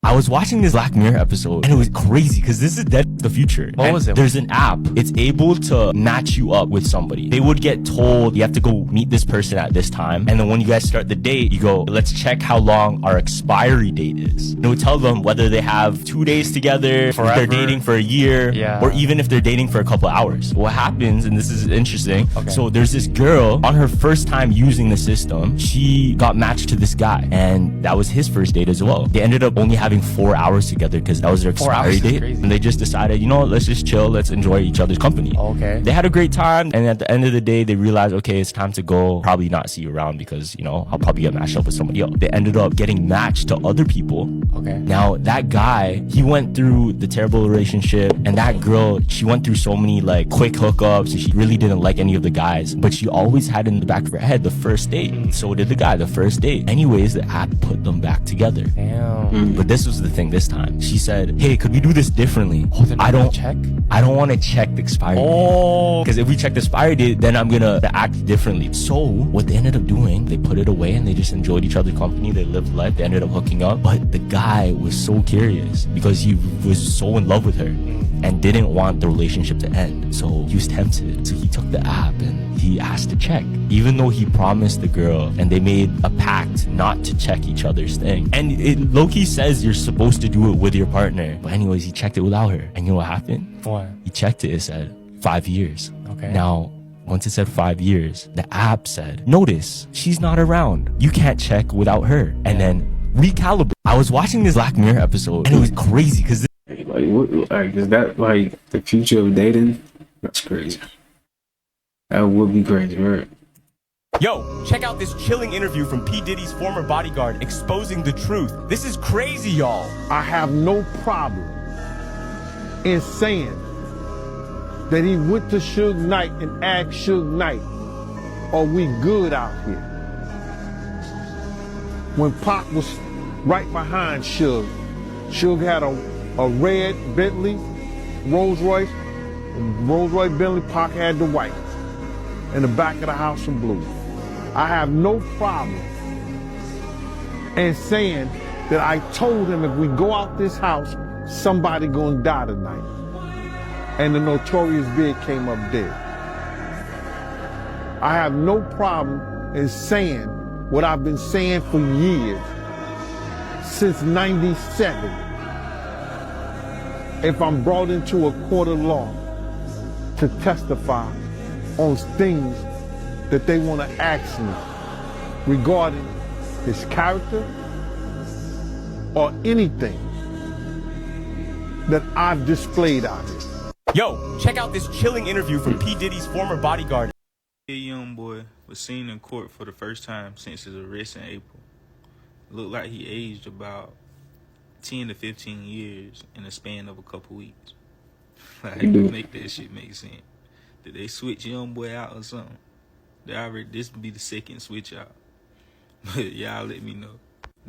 I was watching this Black Mirror episode and it was crazy because this is the future. What was it? There's an app. It's able to match you up with somebody. They would get told you have to go meet this person at this time. And then when you guys start the date, you go, let's check how long our expiry date is. And it would tell them whether they have 2 days together, Forever. if they're dating for a year, or even if they're dating for a couple hours. What happens, and this is interesting, so there's this girl, on her first time using the system, she got matched to this guy. And that was his first date as well. They ended up only having 4 hours together because that was their expiry date. And they just decided, you know what, let's just chill, let's enjoy each other's company. They had a great time, and at the end of the day they realized, okay, it's time to go, probably not see you around because, you know, I'll probably get matched up with somebody else. They ended up getting matched to other people. Now that guy, he went through the terrible relationship, and that girl, she went through so many like quick hookups, and she really didn't like any of the guys, but she always had in the back of her head the first date. So did the guy, the first date. Anyways, the app put them back together. But this was the thing this time. She said, hey, could we do this differently? I don't want to check the expiry date. Because if we check the expiry date, then I'm gonna act differently. So what they ended up doing, they put it away and they just enjoyed each other's company. They lived life. They ended up hooking up. But the guy was so curious because he was so in love with her and didn't want the relationship to end. So he was tempted. So he took the app and he asked to check, even though he promised the girl and they made a pact not to check each other's thing. And it low-key says you're supposed to do it with your partner. But anyways, he checked it without her. And you know what happened? What? He checked it. It said 5 years. Now, once it said 5 years, the app said, notice, she's not around. You can't check without her. And then recalibrate. I was watching this Black Mirror episode and it was crazy because like, is that like the future of dating? That's crazy. That would be crazy, right? Yo, check out this chilling interview from P. Diddy's former bodyguard exposing the truth. This is crazy, y'all. I have no problem in saying that he went to Suge Knight and asked Suge Knight, are we good out here? When Pac was right behind Suge, Suge had a red Bentley, Rolls Royce, Rolls Royce Bentley Park had the white. In the back of the house in blue. I have no problem in saying that I told him if we go out this house, somebody gonna die tonight. And the Notorious Big came up dead. I have no problem in saying what I've been saying for years, since '97. If I'm brought into a court of law to testify on things that they want to ask me regarding his character or anything that I've displayed out here. Yo, check out this chilling interview from P. Diddy's former bodyguard. A young boy was seen in court for the first time since his arrest in April. Looked like he aged about 10 to 15 years in a span of a couple weeks. Like, make that shit make sense. Did they switch young boy out or something? This would be the second switch out. But y'all let me know.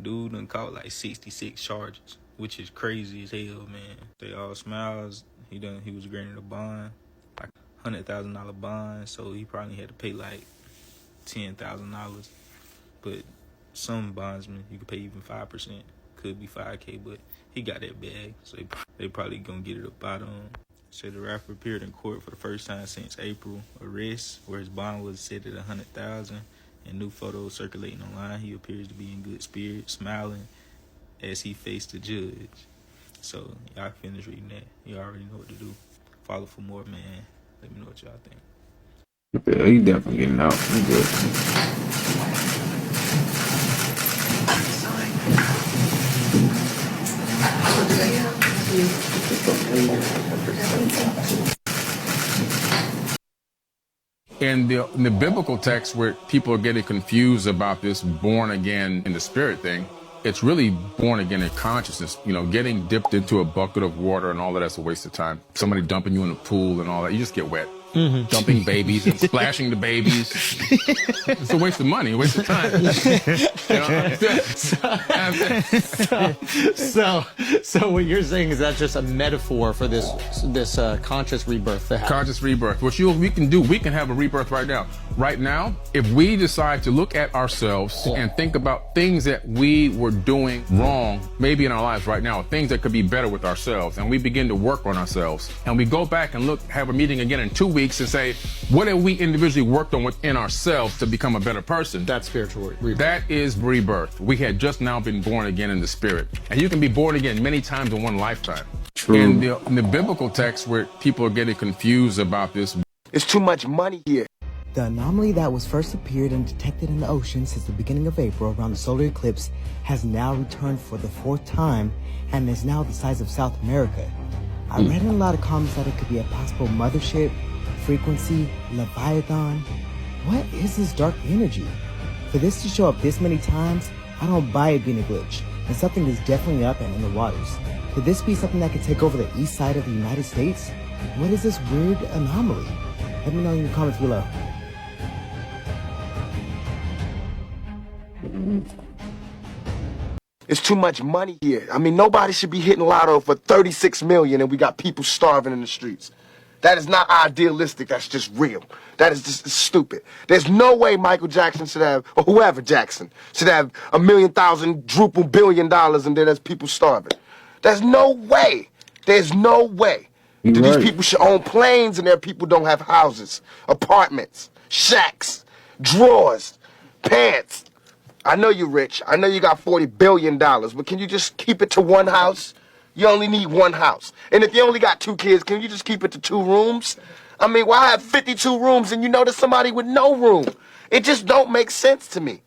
Dude done caught like 66 charges, which is crazy as hell, man. They all smiles. He was granted a bond, like $100,000 bond, so he probably had to pay like $10,000. But some bondsmen, you could pay even 5%. Could be 5K, but he got that bag, so they probably gonna get it up out of him. So the rapper appeared in court for the first time since April arrest, where his bond was set at $100,000, and new photos circulating online. He appears to be in good spirits, smiling as he faced the judge. So y'all finish reading that. You already know what to do. Follow for more, man. Let me know what y'all think. Yeah, he definitely getting out. He good. In the biblical text, where people are getting confused about this born again in the spirit thing, it's really born again in consciousness. You know, getting dipped into a bucket of water and all of that's a waste of time. Somebody dumping you in a pool and all that, you just get wet. Mm-hmm. Dumping babies and splashing the babies. It's a waste of money, a waste of time. So what you're saying is that's just a metaphor for this conscious rebirth to happen. Conscious rebirth, which we can do. We can have a rebirth right now. Right now, if we decide to look at ourselves and think about things that we were doing wrong, maybe in our lives right now, things that could be better with ourselves, and we begin to work on ourselves, and we go back and have a meeting again in 2 weeks and say, what have we individually worked on within ourselves to become a better person? That's spiritual rebirth. That is rebirth. We had just now been born again in the spirit. And you can be born again many times in one lifetime. True. In the biblical text, where people are getting confused about this. It's too much money here. The anomaly that was first appeared and detected in the ocean since the beginning of April around the solar eclipse has now returned for the 4th time and is now the size of South America. I read in a lot of comments that it could be a possible mothership, frequency, Leviathan. What is this dark energy? For this to show up this many times, I don't buy it being a glitch, and something is definitely up and in the waters. Could this be something that could take over the east side of the United States? What is this weird anomaly? Let me know in the comments below. It's too much money here. I mean, nobody should be hitting lotto for 36 million and we got people starving in the streets. That is not idealistic. That's just real. That is just stupid. There's no way Michael Jackson should have, or whoever Jackson, should have $1,000,000 billion and then there's people starving. There's no way. There's no way. You're These right. people should own planes and their people don't have houses, apartments, shacks, drawers, pants. I know you're rich. I know you got $40 billion, but can you just keep it to one house? You only need one house. And if you only got 2 kids, can you just keep it to 2 rooms? I mean, why have 52 rooms and you know there's somebody with no room? It just don't make sense to me.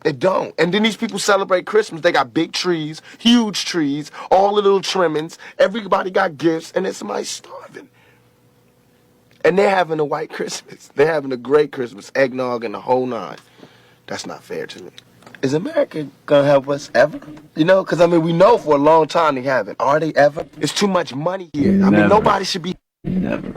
It don't. And then these people celebrate Christmas. They got big trees, huge trees, all the little trimmings. Everybody got gifts, and then somebody's starving. And they're having a white Christmas. They're having a great Christmas, eggnog and the whole 9. That's not fair to me. Is America gonna help us ever? You know, because I mean, we know for a long time they haven't. Are they ever? It's too much money here. Never. I mean, nobody should be. Never.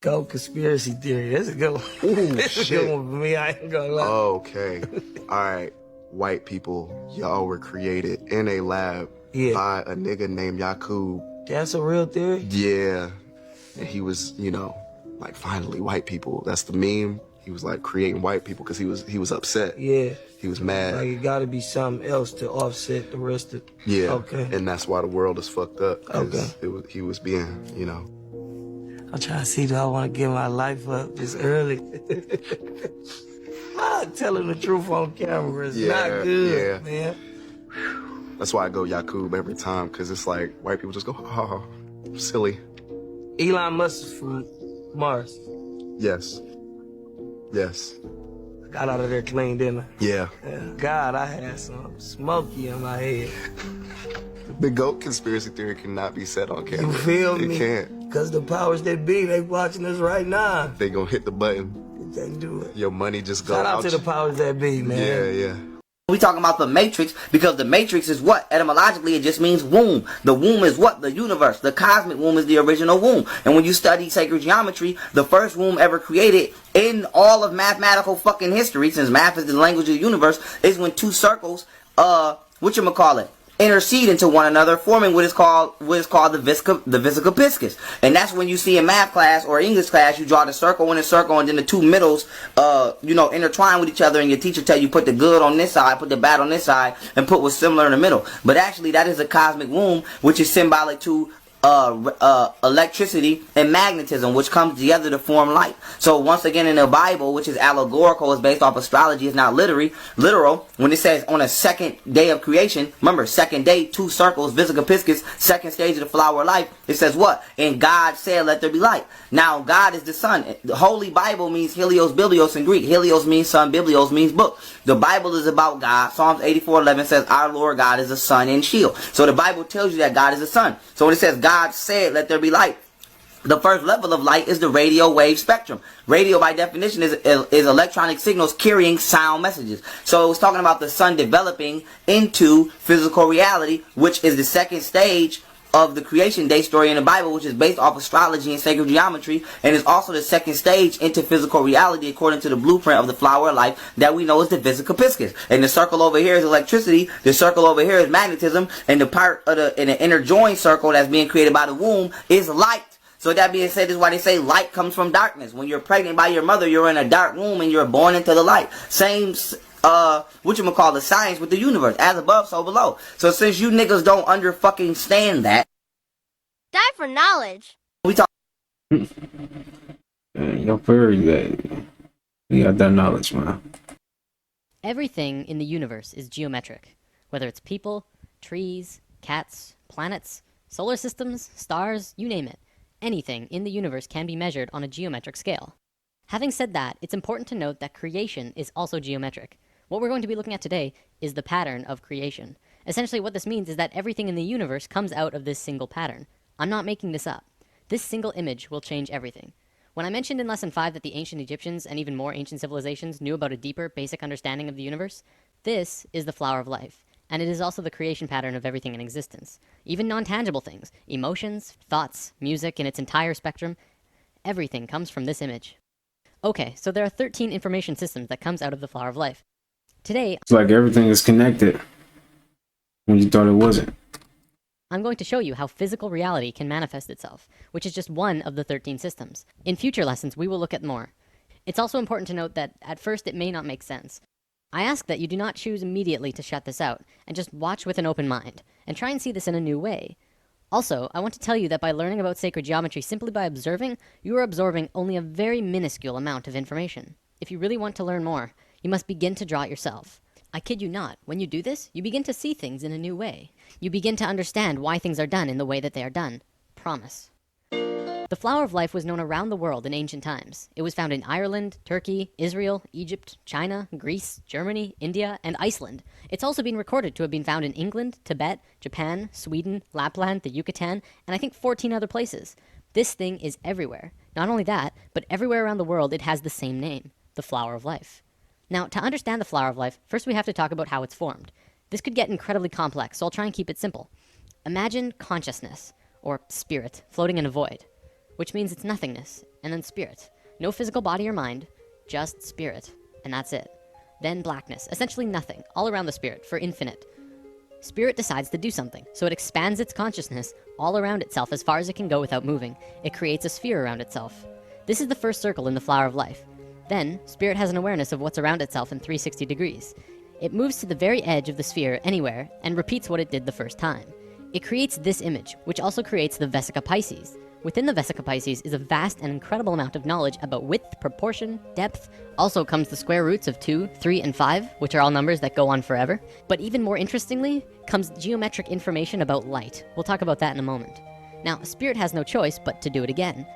Go conspiracy theory. That's a good one. Ooh, That's a good one for me. I ain't gonna lie. Okay. All right. White people, y'all were created in a lab by a nigga named Yakub. That's a real theory? Yeah. and he was, you know, like, finally white people. That's the meme. He was like creating white people because he was upset. Yeah. He was mad. Like, it gotta be something else to offset the rest of... Yeah. Okay. And that's why the world is fucked up. Okay. He was being, you know. I'm trying to see, do I want to give my life up this early? Telling the truth on camera is not good, man. That's why I go Yakub every time, because it's like white people just go, oh, silly. Elon Musk is from Mars. Yes. Yes. Got out of there clean, didn't I? Yeah. God, I had some smoky in my head. The GOAT conspiracy theory cannot be said on camera. You feel me? It can't. Because the powers that be, they watching us right now. They gonna hit the button. They do it. Your money just go Shout out out. to the powers that be, man. Yeah, yeah. We talking about the matrix because the matrix is what? Etymologically, it just means womb. The womb is what? The universe. The cosmic womb is the original womb. And when you study sacred geometry, the first womb ever created in all of mathematical fucking history, since math is the language of the universe, is when two circles, whatchamacallit, intercede into one another, forming what is called the vesica piscis. And that's when you see in math class or English class, you draw the circle in a circle, and then the two middles, intertwine with each other, and your teacher tell you put the good on this side, put the bad on this side, and put what's similar in the middle. But actually, that is a cosmic womb, which is symbolic to electricity and magnetism, which comes together to form light. So once again, in the Bible, which is allegorical, is based off astrology, it's not literal. When it says on a second day of creation, remember, second day, two circles, vesica piscis, second stage of the flower of life, it says what? And God said, let there be light. Now, God is the sun. The Holy Bible means Helios, Biblios in Greek. Helios means sun, Biblios means book. The Bible is about God. Psalms 84:11 says, our Lord God is a sun and shield. So the Bible tells you that God is a sun. So when it says God said, let there be light, the first level of light is the radio wave spectrum. Radio, by definition, is electronic signals carrying sound messages. So it's talking about the sun developing into physical reality, which is the second stage of the creation day story in the Bible, which is based off astrology and sacred geometry, and is also the second stage into physical reality according to the blueprint of the flower of life that we know is the vesica piscis. And the circle over here is electricity, the circle over here is magnetism, and the part of in the inner joined circle that's being created by the womb is light. So that being said, this is why they say light comes from darkness. When you're pregnant by your mother, you're in a dark womb and you're born into the light. Same the science with the universe, as above, so below. So since you niggas don't fucking stand that, die for knowledge. We talk. Yo, very good. You got that knowledge, man. Everything in the universe is geometric, whether it's people, trees, cats, planets, solar systems, stars, you name it. Anything in the universe can be measured on a geometric scale. Having said that, it's important to note that creation is also geometric. What we're going to be looking at today is the pattern of creation. Essentially, what this means is that everything in the universe comes out of this single pattern. I'm not making this up. This single image will change everything. When I mentioned in Lesson 5 that the ancient Egyptians and even more ancient civilizations knew about a deeper, basic understanding of the universe, this is the flower of life. And it is also the creation pattern of everything in existence. Even non-tangible things, emotions, thoughts, music in its entire spectrum, everything comes from this image. Okay, so there are 13 information systems that comes out of the flower of life. Today, It's like everything is connected when you thought it wasn't. I'm going to show you how physical reality can manifest itself, which is just one of the 13 systems. In future lessons, we will look at more. It's also important to note that at first it may not make sense. I ask that you do not choose immediately to shut this out, and just watch with an open mind, and try and see this in a new way. Also, I want to tell you that by learning about sacred geometry simply by observing, you are absorbing only a very minuscule amount of information. If you really want to learn more, you must begin to draw it yourself. I kid you not, when you do this, you begin to see things in a new way. You begin to understand why things are done in the way that they are done. Promise. The flower of life was known around the world in ancient times. It was found in Ireland, Turkey, Israel, Egypt, China, Greece, Germany, India, and Iceland. It's also been recorded to have been found in England, Tibet, Japan, Sweden, Lapland, the Yucatan, and I think 14 other places. This thing is everywhere. Not only that, but everywhere around the world it has the same name, the flower of life. Now, to understand the flower of life, first we have to talk about how it's formed. This could get incredibly complex, so I'll try and keep it simple. Imagine consciousness, or spirit, floating in a void, which means it's nothingness, and then spirit. No physical body or mind, just spirit, and that's it. Then blackness, essentially nothing, all around the spirit, for infinite. Spirit decides to do something, so it expands its consciousness, all around itself as far as it can go without moving. It creates a sphere around itself. This is the first circle in the flower of life. Then, spirit has an awareness of what's around itself in 360 degrees. It moves to the very edge of the sphere anywhere and repeats what it did the first time. It creates this image, which also creates the Vesica Pisces. Within the Vesica Pisces is a vast and incredible amount of knowledge about width, proportion, depth. Also comes the square roots of 2, 3, and 5, which are all numbers that go on forever. But even more interestingly, comes geometric information about light. We'll talk about that in a moment. Now, spirit has no choice but to do it again.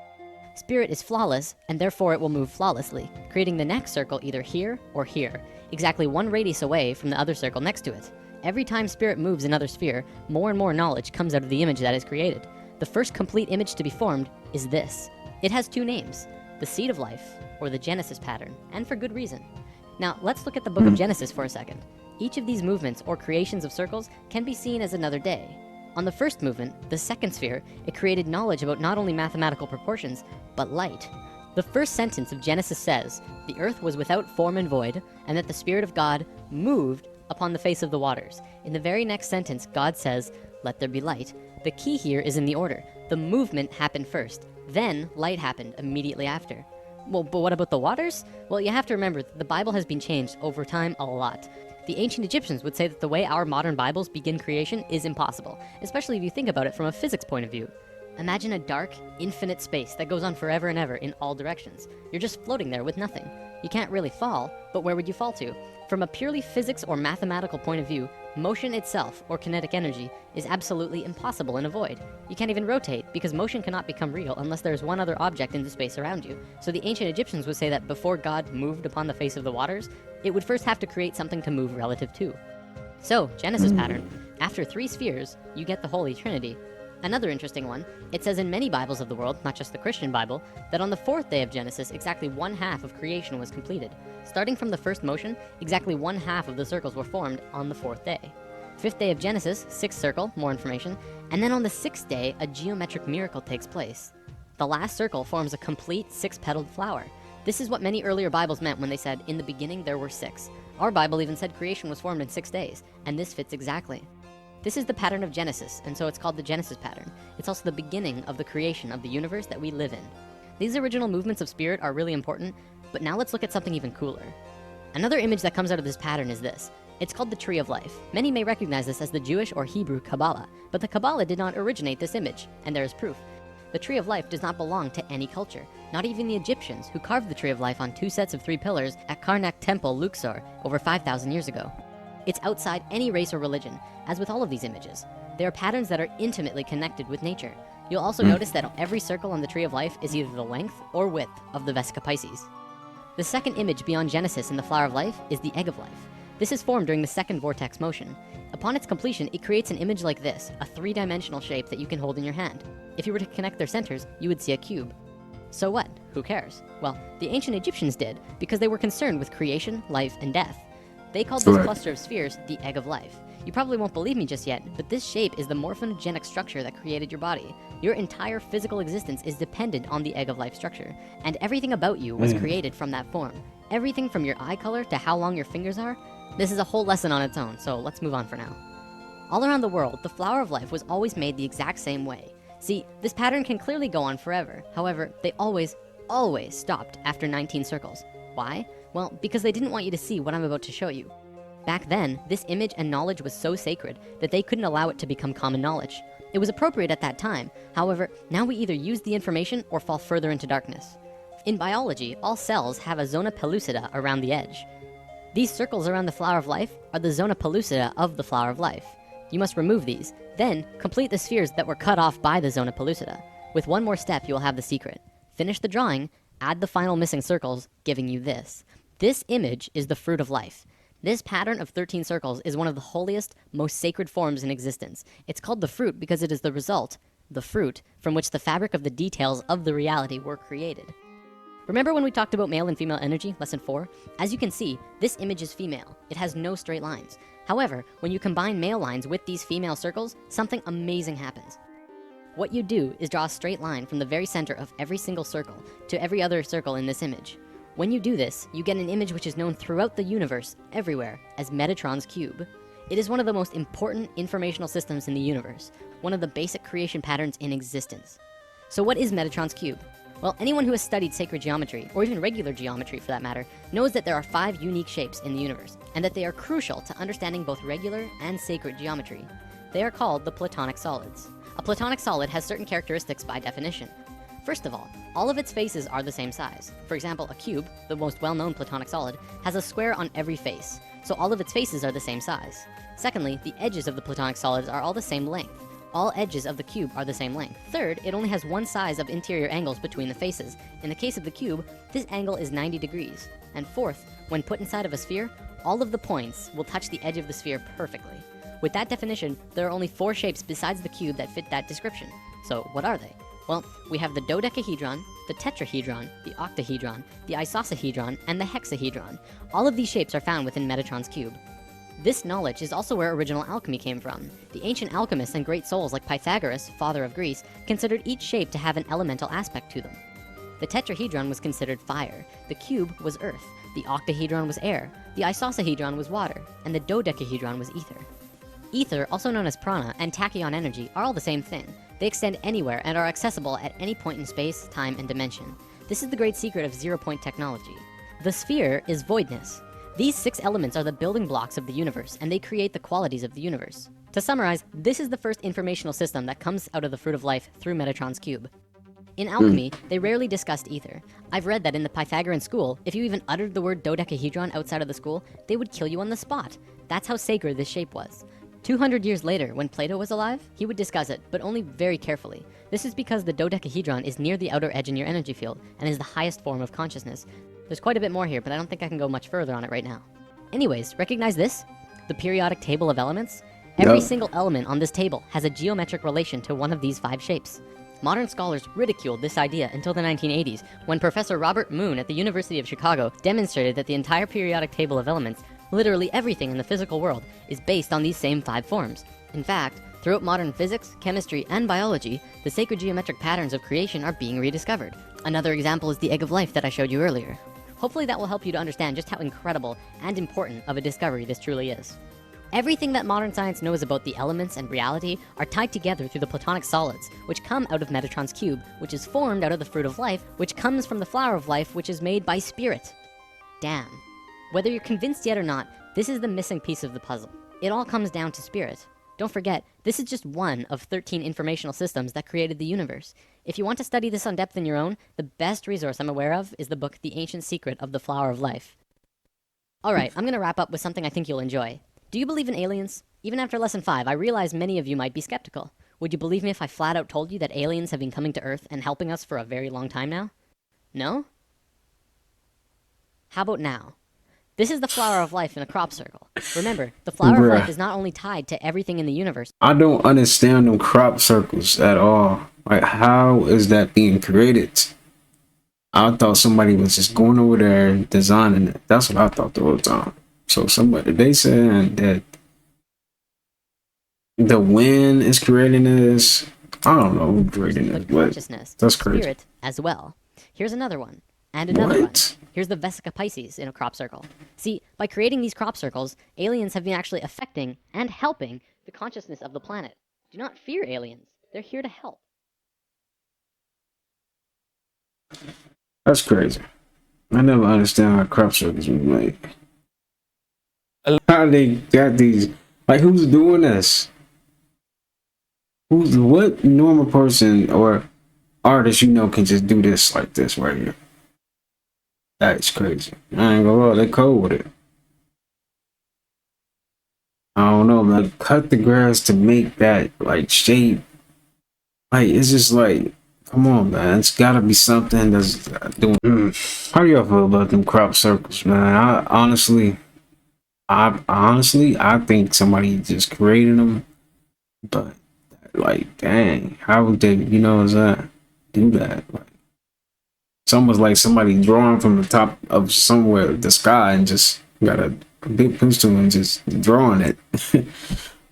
Spirit is flawless, and therefore it will move flawlessly, creating the next circle either here or here, exactly one radius away from the other circle next to it. Every time spirit moves another sphere, more and more knowledge comes out of the image that is created. The first complete image to be formed is this. It has two names, the Seed of Life, or the Genesis pattern, and for good reason. Now, let's look at the book of Genesis for a second. Each of these movements or creations of circles can be seen as another day. On the first movement, the second sphere, it created knowledge about not only mathematical proportions, but light. The first sentence of Genesis says, "The earth was without form and void, and that the Spirit of God moved upon the face of the waters." In the very next sentence, God says, "Let there be light." The key here is in the order. The movement happened first, then light happened immediately after. Well, but what about the waters? Well, you have to remember that the Bible has been changed over time a lot. The ancient Egyptians would say that the way our modern Bibles begin creation is impossible, especially if you think about it from a physics point of view. Imagine a dark, infinite space that goes on forever and ever in all directions. You're just floating there with nothing. You can't really fall, but where would you fall to? From a purely physics or mathematical point of view, motion itself, or kinetic energy, is absolutely impossible in a void. You can't even rotate, because motion cannot become real unless there's one other object in the space around you. So the ancient Egyptians would say that before God moved upon the face of the waters, it would first have to create something to move relative to. So, Genesis pattern. After 3 spheres, you get the Holy Trinity. Another interesting one, it says in many Bibles of the world, not just the Christian Bible, that on the 4th day of Genesis, exactly 1/2 of creation was completed. Starting from the first motion, exactly 1/2 of the circles were formed on the 4th day. 5th day of Genesis, 6th circle, more information, and then on the 6th day, a geometric miracle takes place. The last circle forms a complete 6-petaled flower. This is what many earlier Bibles meant when they said, "In the beginning there were 6." Our Bible even said creation was formed in 6 days, and this fits exactly. This is the pattern of Genesis, and so it's called the Genesis pattern. It's also the beginning of the creation of the universe that we live in. These original movements of spirit are really important, but now let's look at something even cooler. Another image that comes out of this pattern is this. It's called the Tree of Life. Many may recognize this as the Jewish or Hebrew Kabbalah, but the Kabbalah did not originate this image, and there is proof. The Tree of Life does not belong to any culture, not even the Egyptians, who carved the Tree of Life on 2 sets of 3 pillars at Karnak Temple, Luxor, over 5,000 years ago. It's outside any race or religion, as with all of these images. They are patterns that are intimately connected with nature. You'll also notice that every circle on the Tree of Life is either the length or width of the Vesica Pisces. The second image beyond Genesis in the Flower of Life is the Egg of Life. This is formed during the second vortex motion. Upon its completion, it creates an image like this, a 3-dimensional shape that you can hold in your hand. If you were to connect their centers, you would see a cube. So what? Who cares? Well, the ancient Egyptians did, because they were concerned with creation, life, and death. They called this cluster of spheres the Egg of Life. You probably won't believe me just yet, but this shape is the morphogenic structure that created your body. Your entire physical existence is dependent on the Egg of Life structure, and everything about you was created from that form. Everything from your eye color to how long your fingers are. This is a whole lesson on its own, so let's move on for now. All around the world, the Flower of Life was always made the exact same way. See, this pattern can clearly go on forever. However, they always stopped after 19 circles. Why? Well, because they didn't want you to see what I'm about to show you. Back then, this image and knowledge was so sacred that they couldn't allow it to become common knowledge. It was appropriate at that time. However, now we either use the information or fall further into darkness. In biology, all cells have a zona pellucida around the edge. These circles around the Flower of Life are the zona pellucida of the Flower of Life. You must remove these, then complete the spheres that were cut off by the zona pellucida. With one more step, you will have the secret. Finish the drawing, add the final missing circles, giving you this. This image is the Fruit of Life. This pattern of 13 circles is one of the holiest, most sacred forms in existence. It's called the fruit because it is the result, the fruit, from which the fabric of the details of the reality were created. Remember when we talked about male and female energy, lesson 4? As you can see, this image is female. It has no straight lines. However, when you combine male lines with these female circles, something amazing happens. What you do is draw a straight line from the very center of every single circle to every other circle in this image. When you do this, you get an image which is known throughout the universe, everywhere, as Metatron's cube. It is one of the most important informational systems in the universe, one of the basic creation patterns in existence. So what is Metatron's cube? Well, anyone who has studied sacred geometry, or even regular geometry for that matter, knows that there are 5 unique shapes in the universe, and that they are crucial to understanding both regular and sacred geometry. They are called the Platonic solids. A Platonic solid has certain characteristics by definition. First of all of its faces are the same size. For example, a cube, the most well-known Platonic solid, has a square on every face, so all of its faces are the same size. Secondly, the edges of the Platonic solids are all the same length. All edges of the cube are the same length. Third, it only has one size of interior angles between the faces. In the case of the cube, this angle is 90 degrees. And fourth, when put inside of a sphere, all of the points will touch the edge of the sphere perfectly. With that definition, there are only 4 shapes besides the cube that fit that description. So what are they? Well, we have the dodecahedron, the tetrahedron, the octahedron, the isosahedron, and the hexahedron. All of these shapes are found within Metatron's cube. This knowledge is also where original alchemy came from. The ancient alchemists and great souls like Pythagoras, father of Greece, considered each shape to have an elemental aspect to them. The tetrahedron was considered fire, the cube was earth, the octahedron was air, the isosahedron was water, and the dodecahedron was ether. Ether, also known as prana, and tachyon energy are all the same thing. They extend anywhere and are accessible at any point in space, time, and dimension. This is the great secret of zero-point technology. The sphere is voidness. These 6 elements are the building blocks of the universe, and they create the qualities of the universe. To summarize, this is the first informational system that comes out of the fruit of life through Metatron's cube. In alchemy, they rarely discussed ether. I've read that in the Pythagorean school, if you even uttered the word dodecahedron outside of the school, they would kill you on the spot. That's how sacred this shape was. 200 years later, when Plato was alive, he would discuss it, but only very carefully. This is because the dodecahedron is near the outer edge in your energy field, and is the highest form of consciousness. There's quite a bit more here, but I don't think I can go much further on it right now. Anyways, recognize this? The periodic table of elements? Every single element on this table has a geometric relation to one of these 5 shapes. Modern scholars ridiculed this idea until the 1980s, when Professor Robert Moon at the University of Chicago demonstrated that the entire periodic table of elements, literally everything in the physical world, is based on these same 5 forms. In fact, throughout modern physics, chemistry, and biology, the sacred geometric patterns of creation are being rediscovered. Another example is the egg of life that I showed you earlier. Hopefully that will help you to understand just how incredible and important of a discovery this truly is. Everything that modern science knows about the elements and reality are tied together through the Platonic solids, which come out of Metatron's cube, which is formed out of the fruit of life, which comes from the flower of life, which is made by spirit. Damn. Whether you're convinced yet or not, this is the missing piece of the puzzle. It all comes down to spirit. Don't forget, this is just one of 13 informational systems that created the universe. If you want to study this on depth in your own, the best resource I'm aware of is the book The Ancient Secret of the Flower of Life. Alright, I'm gonna wrap up with something I think you'll enjoy. Do you believe in aliens? Even after lesson 5, I realize many of you might be skeptical. Would you believe me if I flat out told you that aliens have been coming to Earth and helping us for a very long time now? No? How about now? This is the flower of life in a crop circle. Remember, the flower of life is not only tied to everything in the universe. I don't understand them crop circles at all. Like, how is that being created? I thought somebody was just going over there and designing it. That's what I thought the whole time. So they saying that the wind is creating this. I don't know who creating it, but that's crazy. Spirit as well. Here's another one. And another one. Here's the Vesica Pisces in a crop circle. See, by creating these crop circles, aliens have been actually affecting and helping the consciousness of the planet. Do not fear aliens. They're here to help. That's crazy. I never understand how crop circles were made. How they got these? Like, who's doing this? What normal person or artist can just do this like this right here? That's crazy. I ain't gonna lie, they cold with it. I don't know, man. Cut the grass to make that like shape. Like, it's just like, come on, man. It's gotta be something that's doing. How do y'all feel about them crop circles, man? I honestly, I think somebody just created them, but like, dang, how would they, do that? Like, it's almost like somebody drawing from the top of somewhere, the sky, and just got a big pencil and just drawing it.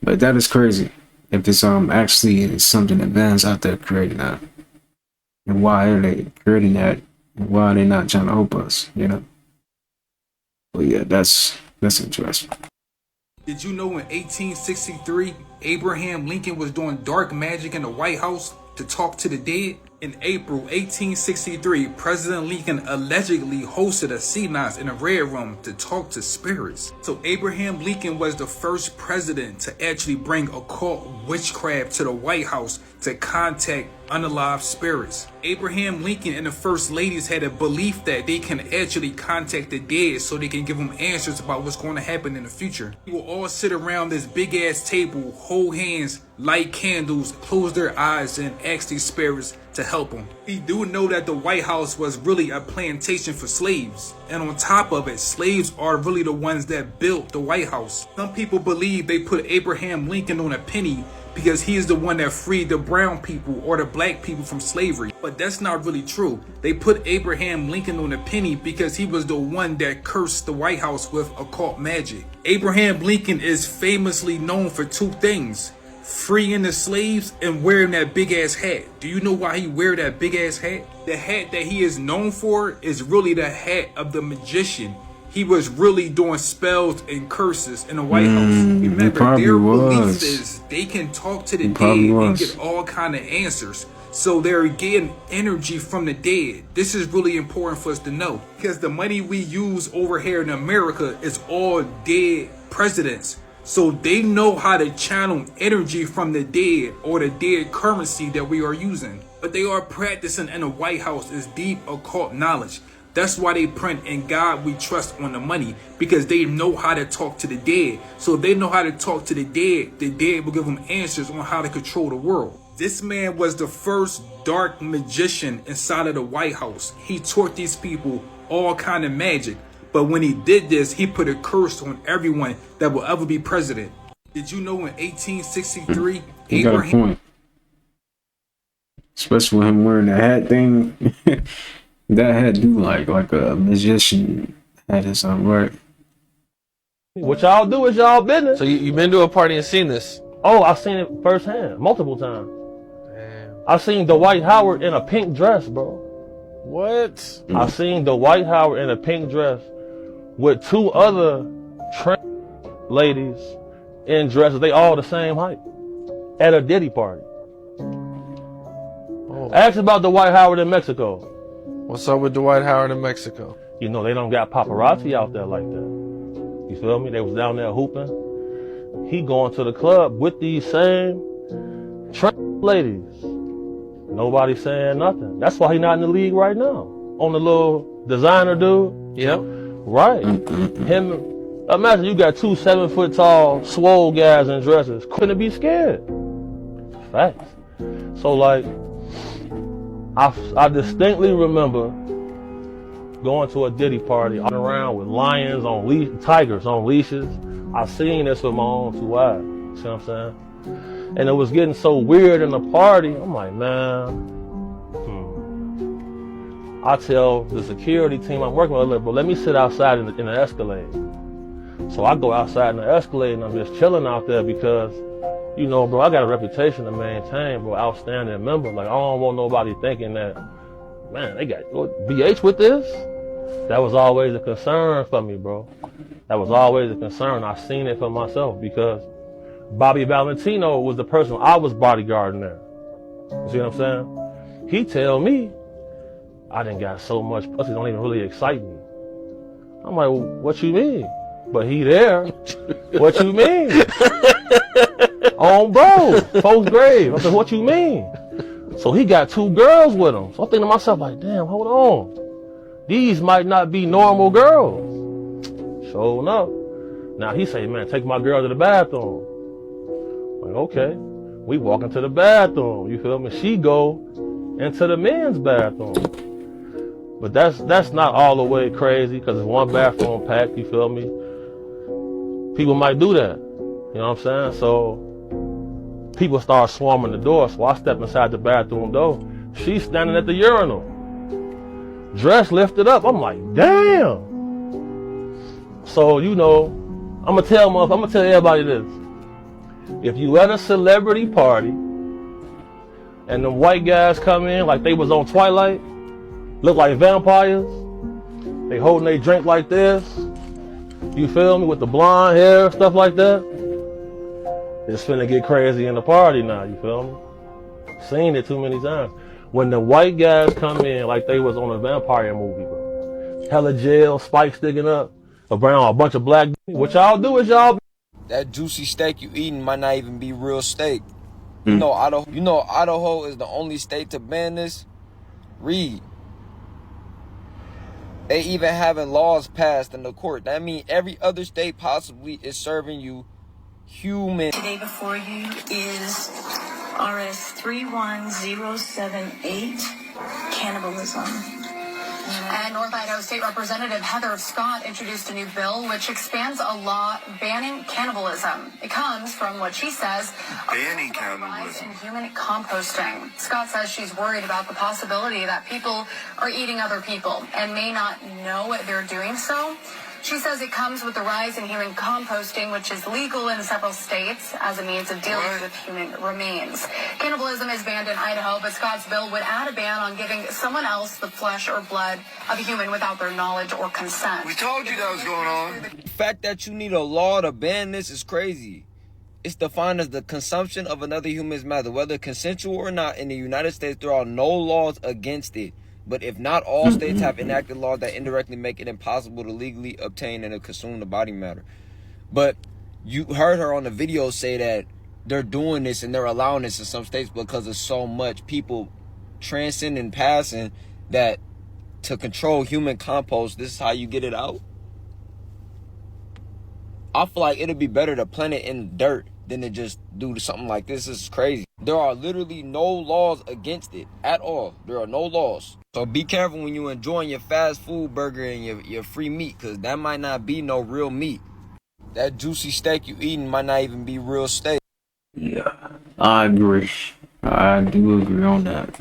But that is crazy. If it's actually something advanced out there creating that, and why are they creating that? And why are they not trying to help us? But yeah, that's interesting. Did you know in 1863, Abraham Lincoln was doing dark magic in the White House to talk to the dead? In April 1863, President Lincoln allegedly hosted a seance in a red room to talk to spirits. So Abraham Lincoln was the first president to actually bring occult witchcraft to the White House to contact unalive spirits. Abraham Lincoln and the first ladies had a belief that they can actually contact the dead so they can give them answers about what's going to happen in the future. They will all sit around this big ass table, hold hands, light candles, close their eyes, and ask these spirits to help them. We do know that the White House was really a plantation for slaves. And on top of it, slaves are really the ones that built the White House. Some people believe they put Abraham Lincoln on a penny because he is the one that freed the brown people or the black people from slavery. But that's not really true. They put Abraham Lincoln on a penny because he was the one that cursed the White House with occult magic. Abraham Lincoln is famously known for two things: freeing the slaves and wearing that big ass hat. Do you know why he wear that big ass hat? The hat that he is known for is really the hat of the magician. He was really doing spells and curses in the White House. Remember, their belief is they can talk to the dead and get all kind of answers. So they're getting energy from the dead. This is really important for us to know, because the money we use over here in America is all dead presidents. So they know how to channel energy from the dead, or the dead currency that we are using. But they are practicing in the White House is deep occult knowledge. That's why they print "In God We Trust" on the money, because they know how to talk to the dead. So if they know how to talk to the dead will give them answers on how to control the world. This man was the first dark magician inside of the White House. He taught these people all kind of magic. But when he did this, he put a curse on everyone that will ever be president. Did you know in 1863, he got a point. Especially with him wearing the hat thing. That hat do like a magician hat or something, right? What y'all do is y'all business. So you been to a party and seen this? Oh, I've seen it firsthand, multiple times. Damn. I've seen Dwight Howard in a pink dress, bro. What? I've seen Dwight Howard in a pink dress with two other ladies in dresses. They all the same height at a Diddy party. Oh. Ask about Dwight Howard in Mexico. What's up with Dwight Howard in Mexico? You know, they don't got paparazzi out there like that. You feel me? They was down there hooping. He going to the club with these same ladies. Nobody saying nothing. That's why he not in the league right now. On the little designer dude. Yep. Right. Him. Imagine you got two 7 foot tall, swole guys in dresses. Couldn't be scared. Facts. So like, I distinctly remember going to a Diddy party, walking around with lions on tigers on leashes. I seen this with my own 2 eyes. See what I'm saying? And it was getting so weird in the party. I'm like, man. I tell the security team I'm working with, bro, let me sit outside in the Escalade. So I go outside in the Escalade and I'm just chilling out there because, you know, bro, I got a reputation to maintain, bro, outstanding member. Like, I don't want nobody thinking that, man, they got BH with this? That was always a concern for me, bro. That was always a concern. I seen it for myself because Bobby Valentino was the person I was bodyguarding there. You see what I'm saying? He tell me, I done got so much pussy, don't even really excite me. I'm like, well, what you mean? But he there. What you mean? On bro, folks' grave. I said, what you mean? So he got 2 girls with him. So I'm thinking to myself, like, damn, hold on. These might not be normal girls. Sure enough. Now he say, man, take my girl to the bathroom. I'm like, okay. We walk into the bathroom. You feel me? She go into the men's bathroom. But that's not all the way crazy because it's one bathroom packed, you feel me? People might do that. You know what I'm saying? So people start swarming the door. So I step inside the bathroom door. She's standing at the urinal. Dress lifted up. I'm like, damn. So, you know, I'm gonna tell everybody this. If you at a celebrity party and the white guys come in like they was on Twilight, look like vampires, they holding their drink like this, You feel me? With the blonde hair, stuff like that. It's finna get crazy in the party now, you feel me? Seen it too many times. When the white guys come in like they was on a vampire movie, bro. Hella gel, spikes sticking up, around a bunch of black. What y'all do is y'all. That juicy steak you eating might not even be real steak. You know Idaho is the only state to ban this? Read. They even having laws passed in the court. That means every other state possibly is serving you human. Today before you is RS 31078, cannibalism. And North Idaho State Representative Heather Scott introduced a new bill which expands a law banning cannibalism. It comes from what she says banning cannibalism in human composting. Scott says she's worried about the possibility that people are eating other people and may not know they're doing so. She says it comes with the rise in human composting, which is legal in several states as a means of dealing with human remains. Cannibalism is banned in Idaho, but Scott's bill would add a ban on giving someone else the flesh or blood of a human without their knowledge or consent. We told you that was going on. The fact that you need a law to ban this is crazy. It's defined as the consumption of another human's matter, whether consensual or not. In the United States, there are no laws against it. But if not all states have enacted laws that indirectly make it impossible to legally obtain and consume the body matter. But you heard her on the video say that they're doing this and they're allowing this in some states because of so much people transcending and passing that to control human compost, this is how you get it out. I feel like it'd be better to plant it in dirt than to just do something like this. This is crazy. There are literally no laws against it at all. There are no laws. So be careful when you're enjoying your fast food burger and your free meat, because that might not be no real meat. That juicy steak you eating might not even be real steak. Yeah, I agree. I do agree on that.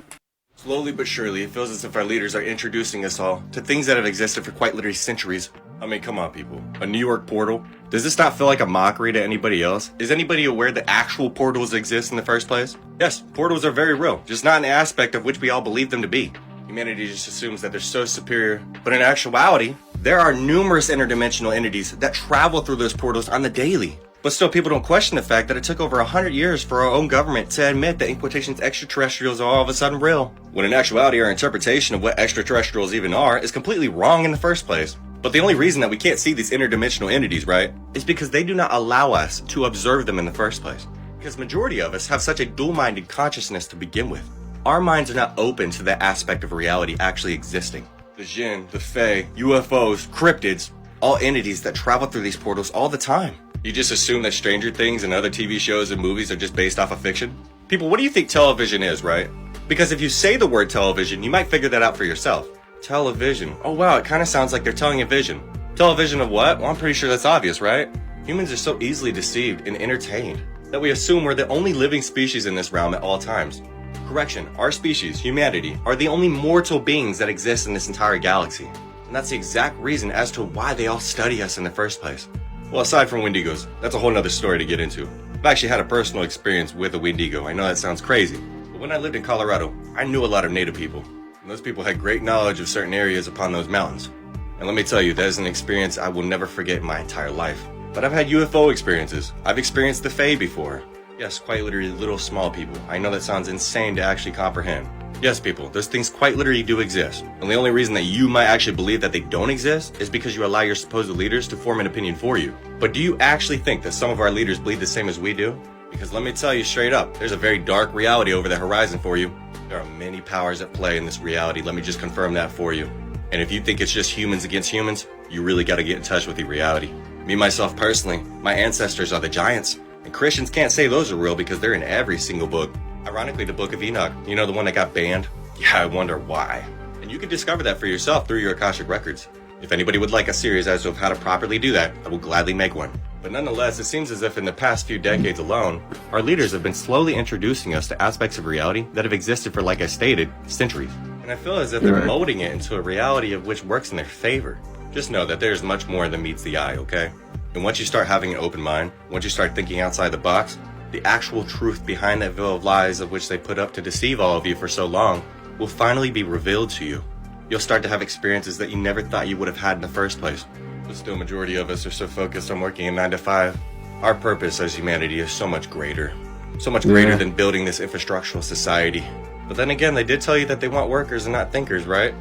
Slowly but surely, it feels as if our leaders are introducing us all to things that have existed for quite literally centuries. I mean, come on, people. A New York portal? Does this not feel like a mockery to anybody else? Is anybody aware that actual portals exist in the first place? Yes, portals are very real, just not in the aspect of which we all believe them to be. Humanity just assumes that they're so superior, but in actuality, there are numerous interdimensional entities that travel through those portals on the daily. But still, people don't question the fact that it took over 100 years for our own government to admit that, in quotations, extraterrestrials are all of a sudden real. When in actuality, our interpretation of what extraterrestrials even are is completely wrong in the first place. But the only reason that we can't see these interdimensional entities, right, is because they do not allow us to observe them in the first place. Because majority of us have such a dual-minded consciousness to begin with. Our minds are not open to that aspect of reality actually existing. The Jinn, the Fae, UFOs, cryptids, all entities that travel through these portals all the time. You just assume that Stranger Things and other TV shows and movies are just based off of fiction? People, what do you think television is, right? Because if you say the word television, you might figure that out for yourself. Television. Oh wow, it kind of sounds like they're telling a vision. Television of what? Well, I'm pretty sure that's obvious, right? Humans are so easily deceived and entertained that we assume we're the only living species in this realm at all times. Correction, our species, humanity, are the only mortal beings that exist in this entire galaxy. And that's the exact reason as to why they all study us in the first place. Well, aside from Wendigos, that's a whole nother story to get into. I've actually had a personal experience with a Wendigo. I know that sounds crazy, but when I lived in Colorado, I knew a lot of native people. And those people had great knowledge of certain areas upon those mountains. And let me tell you, that is an experience I will never forget in my entire life. But I've had UFO experiences. I've experienced the Fae before. Yes, quite literally little small people. I know that sounds insane to actually comprehend. Yes, people, those things quite literally do exist. And the only reason that you might actually believe that they don't exist is because you allow your supposed leaders to form an opinion for you. But do you actually think that some of our leaders believe the same as we do? Because let me tell you straight up, there's a very dark reality over the horizon for you. There are many powers at play in this reality. Let me just confirm that for you. And if you think it's just humans against humans, you really got to get in touch with the reality. Me, myself personally, my ancestors are the giants. And Christians can't say those are real because they're in every single book. Ironically, the Book of Enoch, you know, the one that got banned? Yeah, I wonder why. And you can discover that for yourself through your Akashic records. If anybody would like a series as to how to properly do that, I will gladly make one. But nonetheless, it seems as if in the past few decades alone, our leaders have been slowly introducing us to aspects of reality that have existed for, like I stated, centuries. And I feel as if they're molding it into a reality of which works in their favor. Just know that there's much more than meets the eye, okay? And once you start having an open mind, once you start thinking outside the box, the actual truth behind that veil of lies of which they put up to deceive all of you for so long will finally be revealed to you. You'll start to have experiences that you never thought you would have had in the first place. But still, majority of us are so focused on working a 9 to 5. Our purpose as humanity is so much greater. So much greater than building this infrastructural society. But then again, they did tell you that they want workers and not thinkers, right?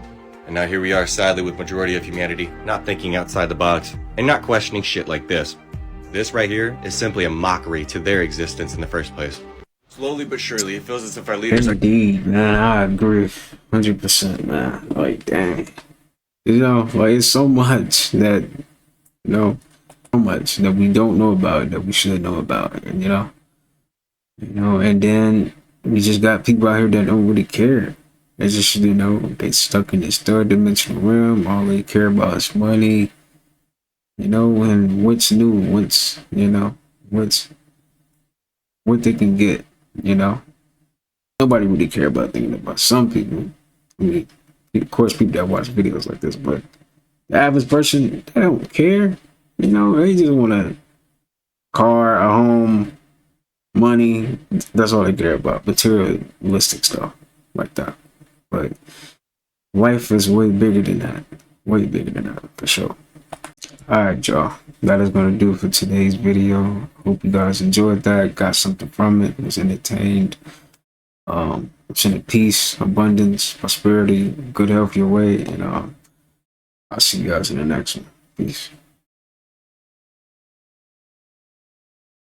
And now here we are, sadly, with majority of humanity not thinking outside the box and not questioning shit like this. This right here is simply a mockery to their existence in the first place. Slowly but surely, it feels as if our leaders Indeed, man, I agree 100%, man. Like, dang. You know, like, it's so much that, you know, so much that we don't know about that we should know about, you know? You know, and then we just got people out here that don't really care. They just, you know, they stuck in this third dimensional realm. All they care about is money. You know, and what's new, what's, you know, what they can get, you know. Nobody really care about thinking about some people. I mean, of course, people that watch videos like this, but the average person, they don't care. You know, they just want a car, a home, money. That's all they care about. Materialistic stuff like that. But life is way bigger than that. Way bigger than that, for sure. Alright, y'all. That is going to do it for today's video. Hope you guys enjoyed that. Got something from it. Was entertained. Sending peace, abundance, prosperity, good health your way. And I'll see you guys in the next one. Peace.